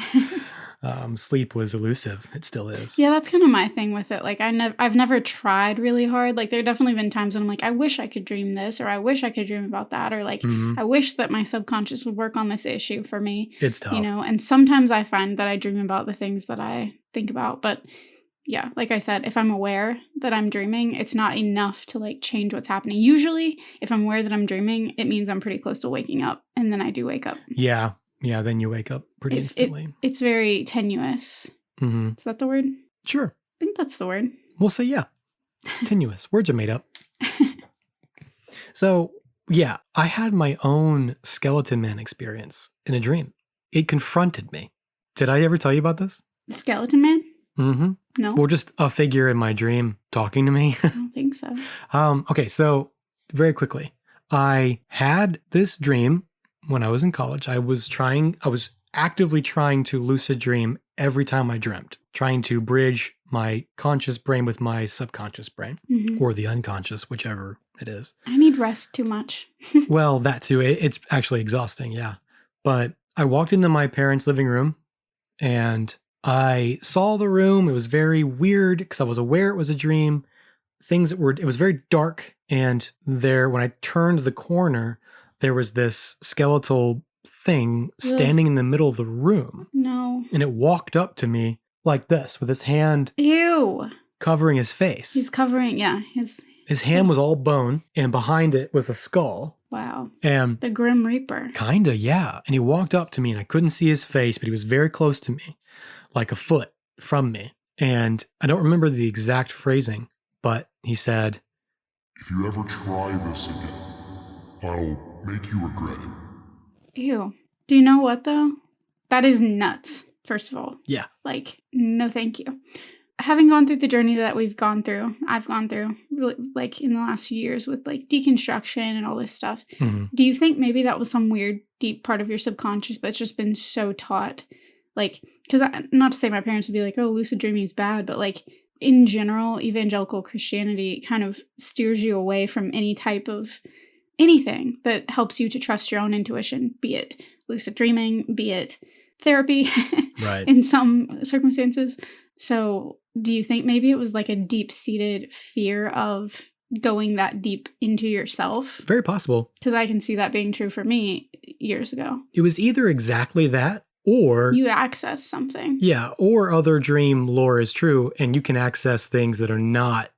Sleep was elusive. It still is. Yeah, that's kind of my thing with it. Like, I've never tried really hard. Like, there have definitely been times when I'm like, I wish I could dream this, or I wish I could dream about that, or like, I wish that my subconscious would work on this issue for me. It's tough. And sometimes I find that I dream about the things that I think about. But yeah, like I said, if I'm aware that I'm dreaming, it's not enough to like change what's happening. Usually, if I'm aware that I'm dreaming, it means I'm pretty close to waking up, and then I do wake up. Yeah. Yeah, then you wake up pretty instantly. It's very tenuous. Mm-hmm. Is that the word? Sure. I think that's the word. We'll say yeah. Tenuous. Words are made up. So, yeah, I had my own skeleton man experience in a dream. It confronted me. Did I ever tell you about this? The skeleton man? Mm-hmm. No. Well, just a figure in my dream talking to me. I don't think so. Okay, so very quickly, I had this dream when I was in college. I was actively trying to lucid dream every time I dreamt, trying to bridge my conscious brain with my subconscious brain, or the unconscious, whichever it is. I need rest too much. Well, that too. It's actually exhausting, yeah. But I walked into my parents' living room and I saw the room. It was very weird because I was aware it was a dream. It was very dark. And when I turned the corner, there was this skeletal thing standing in the middle of the room. No. And it walked up to me like this with his hand Ew. covering his face. He's covering, yeah. His hand was all bone, and behind it was a skull. Wow. And the Grim Reaper. Kinda, yeah. And he walked up to me, and I couldn't see his face, but he was very close to me, like a foot from me. And I don't remember the exact phrasing, but he said, "If you ever try this again, I'll make you regret it." Ew. Do you know what, though? That is nuts, first of all. Yeah. Like, no thank you. Having gone through the journey that I've gone through, really, like, in the last few years with, like, deconstruction and all this stuff, do you think maybe that was some weird, deep part of your subconscious that's just been so taught? Like, because not to say my parents would be like, oh, lucid dreaming is bad, but, like, in general, evangelical Christianity kind of steers you away from any type of anything that helps you to trust your own intuition, be it lucid dreaming, be it therapy, right, in some circumstances. So do you think maybe it was like a deep-seated fear of going that deep into yourself? Very possible. Because I can see that being true for me years ago. It was either exactly that or... you access something. Yeah, or other dream lore is true, and you can access things that are not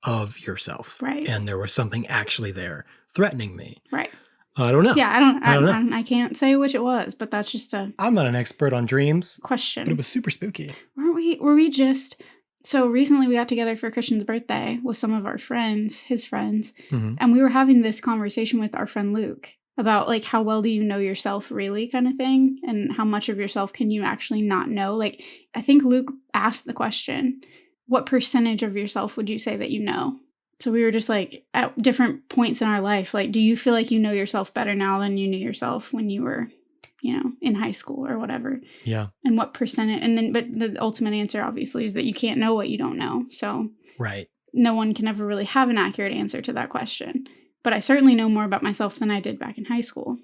of yourself. Right. And there was something actually there threatening me. Right. I don't know. Yeah, I don't know. I can't say which it was, but that's just a... I'm not an expert on dreams. Question. But it was super spooky. Were we just... So recently we got together for Christian's birthday with some of our friends, his friends, and we were having this conversation with our friend Luke about, like, how well do you know yourself really kind of thing, and how much of yourself can you actually not know? Like, I think Luke asked the question, what percentage of yourself would you say that you know? So we were just like, at different points in our life, like, do you feel like you know yourself better now than you knew yourself when you were, in high school or whatever? Yeah. And what percentage? And then, but the ultimate answer obviously is that you can't know what you don't know. So right. No one can ever really have an accurate answer to that question. But I certainly know more about myself than I did back in high school.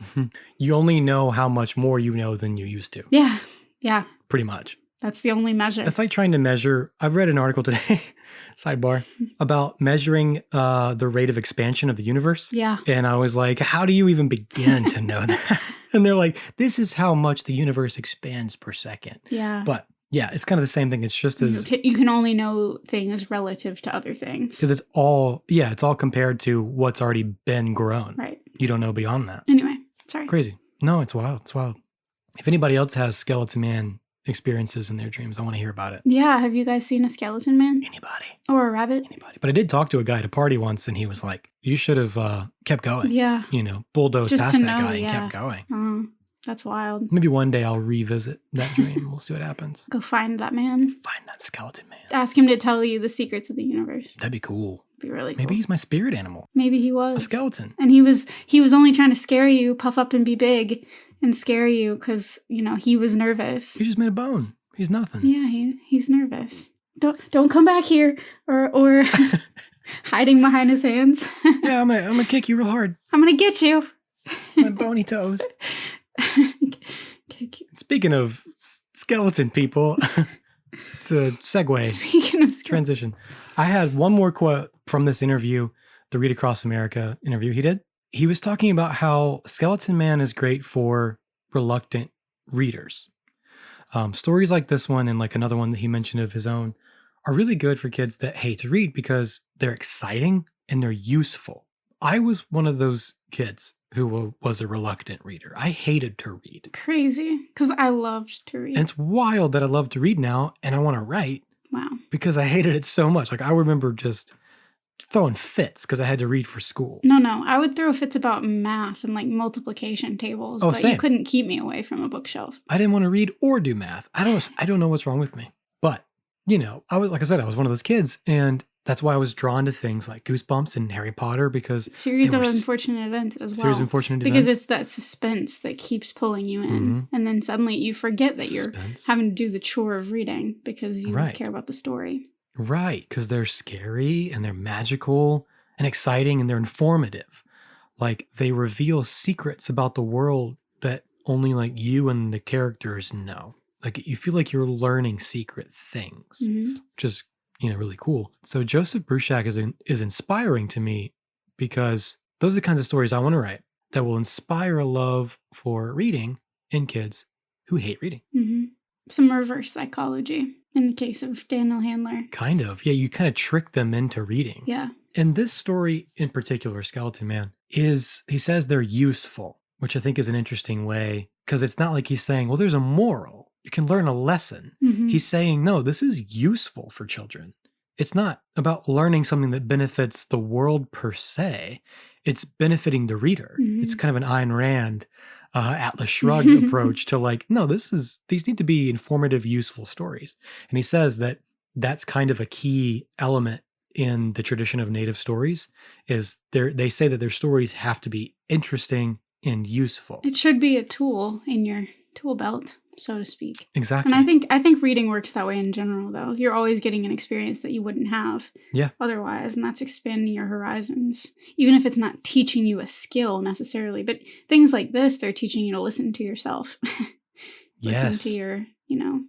You only know how much more you know than you used to. Yeah. Yeah. Pretty much. That's the only measure. It's like trying to measure. I've read an article today, sidebar, about measuring the rate of expansion of the universe. Yeah. And I was like, how do you even begin to know that? And they're like, this is how much the universe expands per second. Yeah. But yeah, it's kind of the same thing. It's just as... you can only know things relative to other things. Because it's all compared to what's already been grown. Right. You don't know beyond that. Anyway, sorry. Crazy. No, it's wild. It's wild. If anybody else has skeleton man experiences in their dreams, I want to hear about it. Yeah. Have you guys seen a skeleton man? Anybody. Or a rabbit? Anybody. But I did talk to a guy at a party once, and he was like, you should have kept going. Yeah. Bulldozed Just past to that know, guy and yeah. kept going. That's wild. Maybe one day I'll revisit that dream. We'll see what happens. Go find that man. Find that skeleton man. Ask him to tell you the secrets of the universe. That'd be cool. Be really cool. Maybe he's my spirit animal. Maybe he was A skeleton. and he was only trying to scare you, puff up and be big, and scare you because he was nervous. He just made a bone. He's nothing. Yeah, he's nervous. Don't come back here or hiding behind his hands. Yeah, I'm gonna kick you real hard. I'm gonna get you. My bony toes. Kick you. Speaking of skeleton people, it's a segue. Speaking of Transition. I had one more quote from this interview, the Read Across America interview he did. He was talking about how Skeleton Man is great for reluctant readers. Stories like this one and like another one that he mentioned of his own are really good for kids that hate to read because they're exciting and they're useful. I was one of those kids who was a reluctant reader. I hated to read. Crazy, because I loved to read. And it's wild that I love to read now and I want to write. Wow. Because I hated it so much. Like I remember just throwing fits because I had to read for school. No. I would throw fits about math and like multiplication tables, but same. you couldn't keep me away from a bookshelf. I didn't want to read or do math. I don't know what's wrong with me. But, I was one of those kids, and that's why I was drawn to things like Goosebumps and Harry Potter because Series of unfortunate events as well. Series of unfortunate because events. it's that suspense that keeps pulling you in, and then suddenly you forget that you're having to do the chore of reading because you care about the story. Right, because they're scary and they're magical and exciting and they're informative. Like they reveal secrets about the world that only like you and the characters know. Like you feel like you're learning secret things, which is really cool. So Joseph Bruchac is inspiring to me because those are the kinds of stories I want to write that will inspire a love for reading in kids who hate reading. Some reverse psychology in the case of Daniel Handler. Kind of. Yeah, you kind of trick them into reading. Yeah. And this story in particular, Skeleton Man, he says they're useful, which I think is an interesting way because it's not like he's saying, well, there's a moral. You can learn a lesson. He's saying, no, this is useful for children. It's not about learning something that benefits the world per se. It's benefiting the reader. It's kind of an Ayn Rand, Atlas Shrugged approach to like, no, these need to be informative, useful stories. And he says that that's kind of a key element in the tradition of native stories is they say that their stories have to be interesting and useful. It should be a tool in your tool belt, so to speak. Exactly. And I think reading works that way in general, though. You're always getting an experience that you wouldn't have otherwise, and that's expanding your horizons. Even if it's not teaching you a skill necessarily, but things like this, they're teaching you to listen to yourself. Listen to your,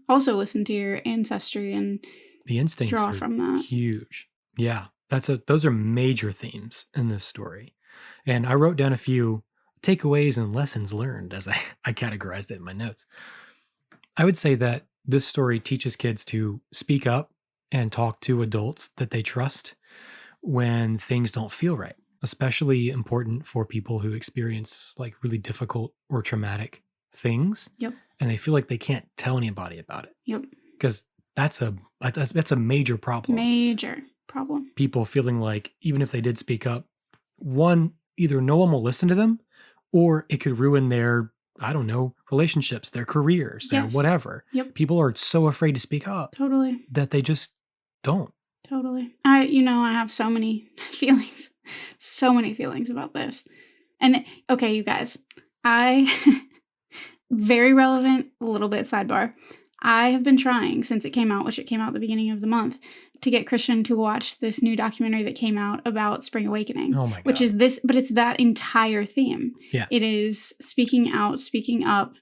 also listen to your ancestry and the instincts draw from that. Huge. Yeah. Those are major themes in this story. And I wrote down a few takeaways and lessons learned as I categorized it in my notes. I would say that this story teaches kids to speak up and talk to adults that they trust when things don't feel right, especially important for people who experience like really difficult or traumatic things. Yep. And they feel like they can't tell anybody about it. Yep. Because that's a major problem. Major problem. People feeling like even if they did speak up, one, either no one will listen to them or it could ruin their, I don't know, relationships, their careers, their whatever. Yep. People are so afraid to speak up. Totally. That they just don't. Totally. I have so many feelings. So many feelings about this. And okay, you guys, very relevant, a little bit sidebar. I have been trying since it came out, which it came out at the beginning of the month, to get Christian to watch this new documentary that came out about Spring Awakening. Oh my God. Which is this, but it's that entire theme. Yeah. It is speaking out, speaking up,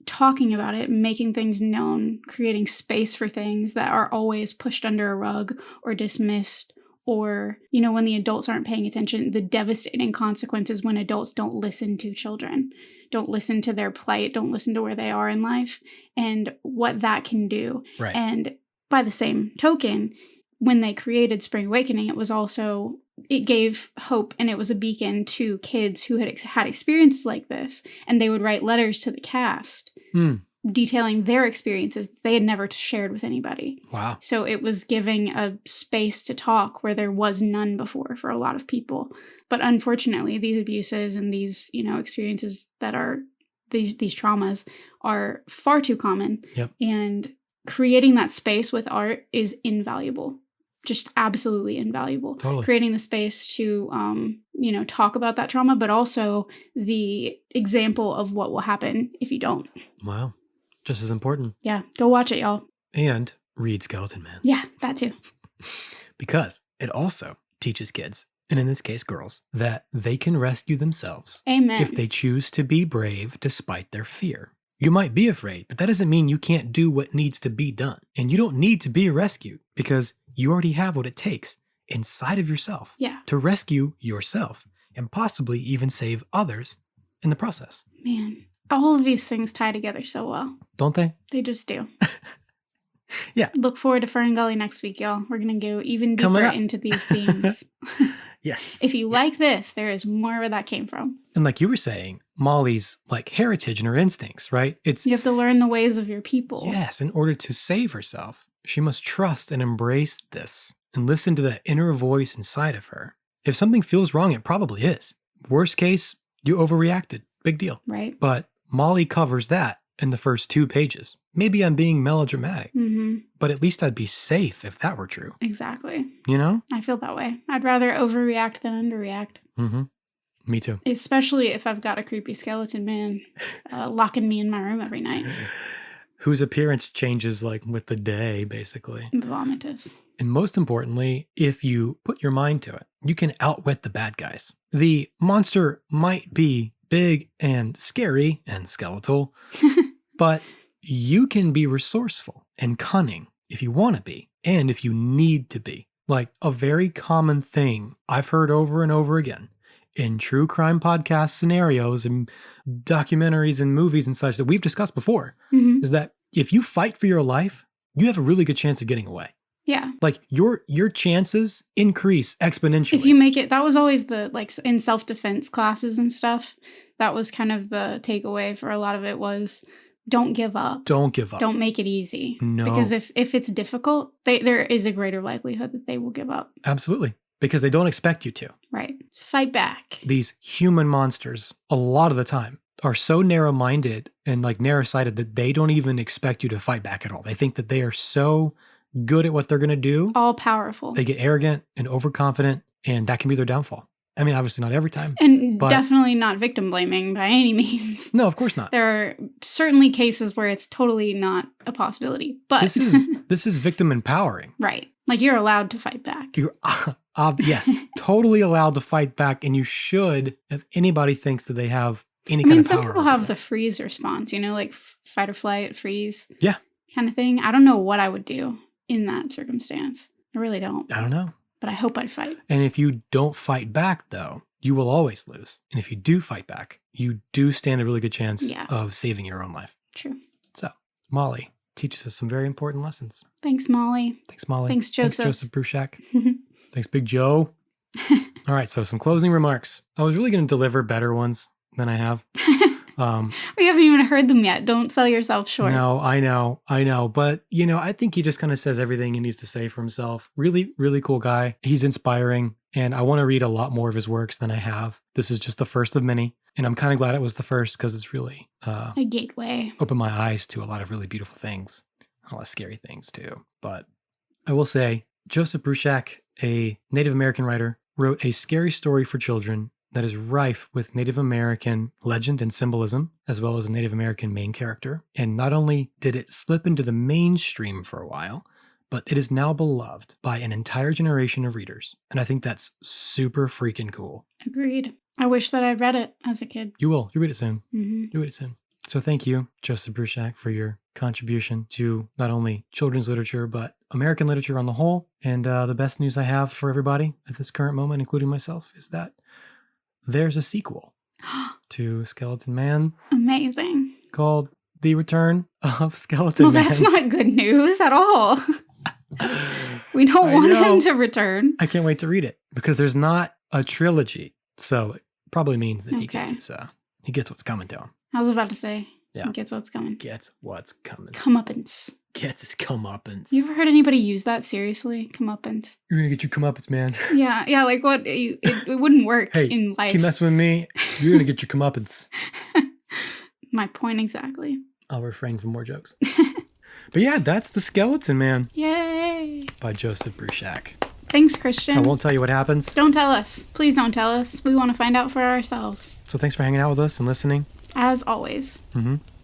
talking about it, making things known, creating space for things that are always pushed under a rug or dismissed, or, when the adults aren't paying attention, the devastating consequences when adults don't listen to children, don't listen to their plight, don't listen to where they are in life, and what that can do. Right. And by the same token, when they created Spring Awakening, it gave hope and it was a beacon to kids who had experiences like this, and they would write letters to the cast detailing their experiences they had never shared with anybody. Wow. So it was giving a space to talk where there was none before for a lot of people. But unfortunately, these abuses and these, experiences that are these traumas are far too common. Yep. And creating that space with art is invaluable. Just absolutely invaluable. Totally. Creating the space to, talk about that trauma, but also the example of what will happen if you don't. Wow. Just as important. Yeah. Go watch it, y'all. And read Skeleton Man. Yeah, that too. Because it also teaches kids, and in this case girls, that they can rescue themselves Amen. if they choose to be brave despite their fear. You might be afraid, but that doesn't mean you can't do what needs to be done. And you don't need to be rescued because you already have what it takes inside of yourself to rescue yourself and possibly even save others in the process. Man, all of these things tie together so well. Don't they? They just do. Yeah. Look forward to Fern Gully next week, y'all. We're going to go even Coming deeper up. into these themes. Yes. If you like this, there is more where that came from. And like you were saying, Molly's like heritage and her instincts, right? It's You have to learn the ways of your people. yes, in order to save herself, she must trust and embrace this and listen to that inner voice inside of her. If something feels wrong, it probably is. Worst case, you overreacted. Big deal. Right? But Molly covers that in the first 2 pages. Maybe I'm being melodramatic, Mm-hmm. but at least I'd be safe if that were true. Exactly. You know? I feel that way. I'd rather overreact than underreact. Mm-hmm. Me too. Especially if I've got a creepy skeleton man locking me in my room every night. Whose appearance changes like with the day, basically. Vomitous. And most importantly, if you put your mind to it, you can outwit the bad guys. The monster might be big and scary and skeletal, but you can be resourceful and cunning if you want to be and if you need to be. Like a very common thing I've heard over and over again in true crime podcast scenarios and documentaries and movies and such that we've discussed before Mm-hmm. is that if you fight for your life, you have a really good chance of getting away. Yeah. Like your chances increase exponentially. If you make it, that was always the, like, in self-defense classes and stuff, that was kind of the takeaway for a lot of it was don't give up. Don't give up. Don't make it easy. No. Because if it's difficult, there is a greater likelihood that they will give up. Absolutely. Because they don't expect you to. Right. Fight back. These human monsters, a lot of the time, are so narrow-minded and like narrow-sighted that they don't even expect you to fight back at all. They think that they are so good at what they're going to do. All powerful. They get arrogant and overconfident, and that can be their downfall. I mean, obviously not every time. And but- definitely not victim blaming by any means. No, of course not. There are certainly cases where it's totally not a possibility. But This is victim empowering. right. Like you're allowed to fight back. You're yes, totally allowed to fight back, and you should if anybody thinks that they have any kind of power. Some people over have you. the freeze response, like fight or flight, freeze. Yeah. Kind of thing. I don't know what I would do in that circumstance. I really don't. I don't know. But I hope I'd fight. And if you don't fight back, though, you will always lose. And if you do fight back, you do stand a really good chance Yeah. of saving your own life. True. So, Molly teaches us some very important lessons. Thanks, Molly. Thanks, Molly. Thanks, Joseph. Thanks, Joseph Bruchac. Thanks, Big Joe. All right, so some closing remarks. I was really going to deliver better ones than I have. We haven't even heard them yet. Don't sell yourself short. No, I know. But, I think he just kind of says everything he needs to say for himself. Really, really cool guy. He's inspiring, and I want to read a lot more of his works than I have. This is just the first of many, and I'm kind of glad it was the first because it's really A gateway. opened my eyes to a lot of really beautiful things, a lot of scary things too. But I will say, Joseph Bruchac, a Native American writer, wrote a scary story for children that is rife with Native American legend and symbolism, as well as a Native American main character. And not only did it slip into the mainstream for a while, but it is now beloved by an entire generation of readers. And I think that's super freaking cool. Agreed. I wish that I'd read it as a kid. You will. You'll read it soon. Mm-hmm. You'll read it soon. So thank you, Joseph Bruchac, for your contribution to not only children's literature, but American literature on the whole. And the best news I have for everybody at this current moment, including myself, is that there's a sequel to Skeleton Man Amazing. called The Return of Skeleton Well, Man. that's not good news at all. We don't I want know. him to return. I can't wait to read it because there's not a trilogy. So it probably means that he Okay. gets what's coming to him. I was about to say, Yeah. he gets what's coming. Gets what's coming. Comeuppance. Gets his comeuppance. You ever heard anybody use that seriously? Comeuppance. You're going to get your comeuppance, man. Yeah, like what? It wouldn't work Hey, in life. Keep messing with me, you're going to get your comeuppance. my point exactly. I'll refrain from more jokes. But yeah, that's The Skeleton Man Yay! by Joseph Bruchac. Thanks, Christian. I won't tell you what happens. Don't tell us. Please don't tell us. We want to find out for ourselves. So thanks for hanging out with us and listening. As always.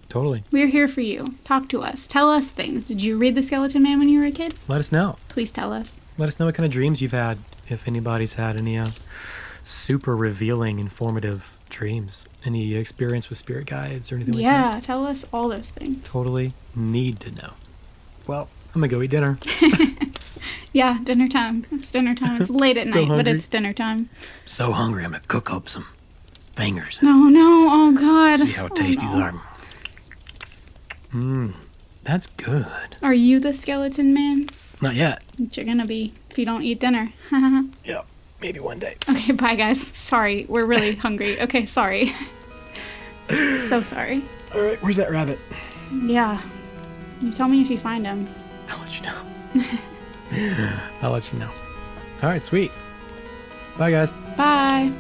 Totally. We're here for you. Talk to us. Tell us things. Did you read The Skeleton Man when you were a kid? Let us know. Please tell us. Let us know what kind of dreams you've had, if anybody's had any super revealing, informative dreams. Any experience with spirit guides or anything like that. Yeah, tell us all those things. Totally need to know. Well, I'm going to go eat dinner. Yeah, dinner time. It's dinner time. It's late at So night, but hungry. it's dinner time. So hungry, I'm going to cook up some fingers. No, oh God. See how tasty no. these are. That's good. Are you the skeleton man? Not yet. You're gonna be if you don't eat dinner. Yeah, maybe one day. Okay, bye guys. Sorry, we're really hungry. Okay, sorry. So sorry. All right, where's that rabbit? Yeah. You tell me if you find him. I'll let you know. I'll let you know. All right, sweet. Bye, guys. Bye.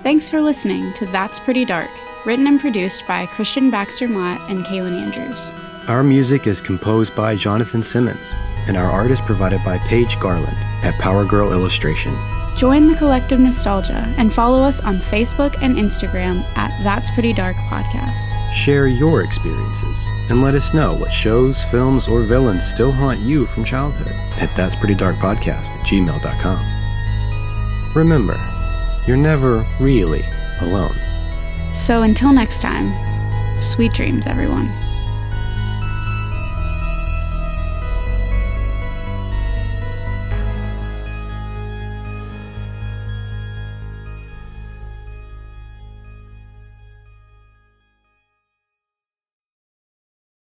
Thanks for listening to That's Pretty Dark, written and produced by Christian Baxter Mott and Kaylin Andrews. Our music is composed by Jonathan Simmons, and our art is provided by Paige Garland at Power Girl Illustration. Join the collective nostalgia and follow us on Facebook and Instagram at That's Pretty Dark Podcast. Share your experiences and let us know what shows, films, or villains still haunt you from childhood at that'sprettydarkpodcast@gmail.com. Remember, you're never really alone. So until next time, sweet dreams, everyone.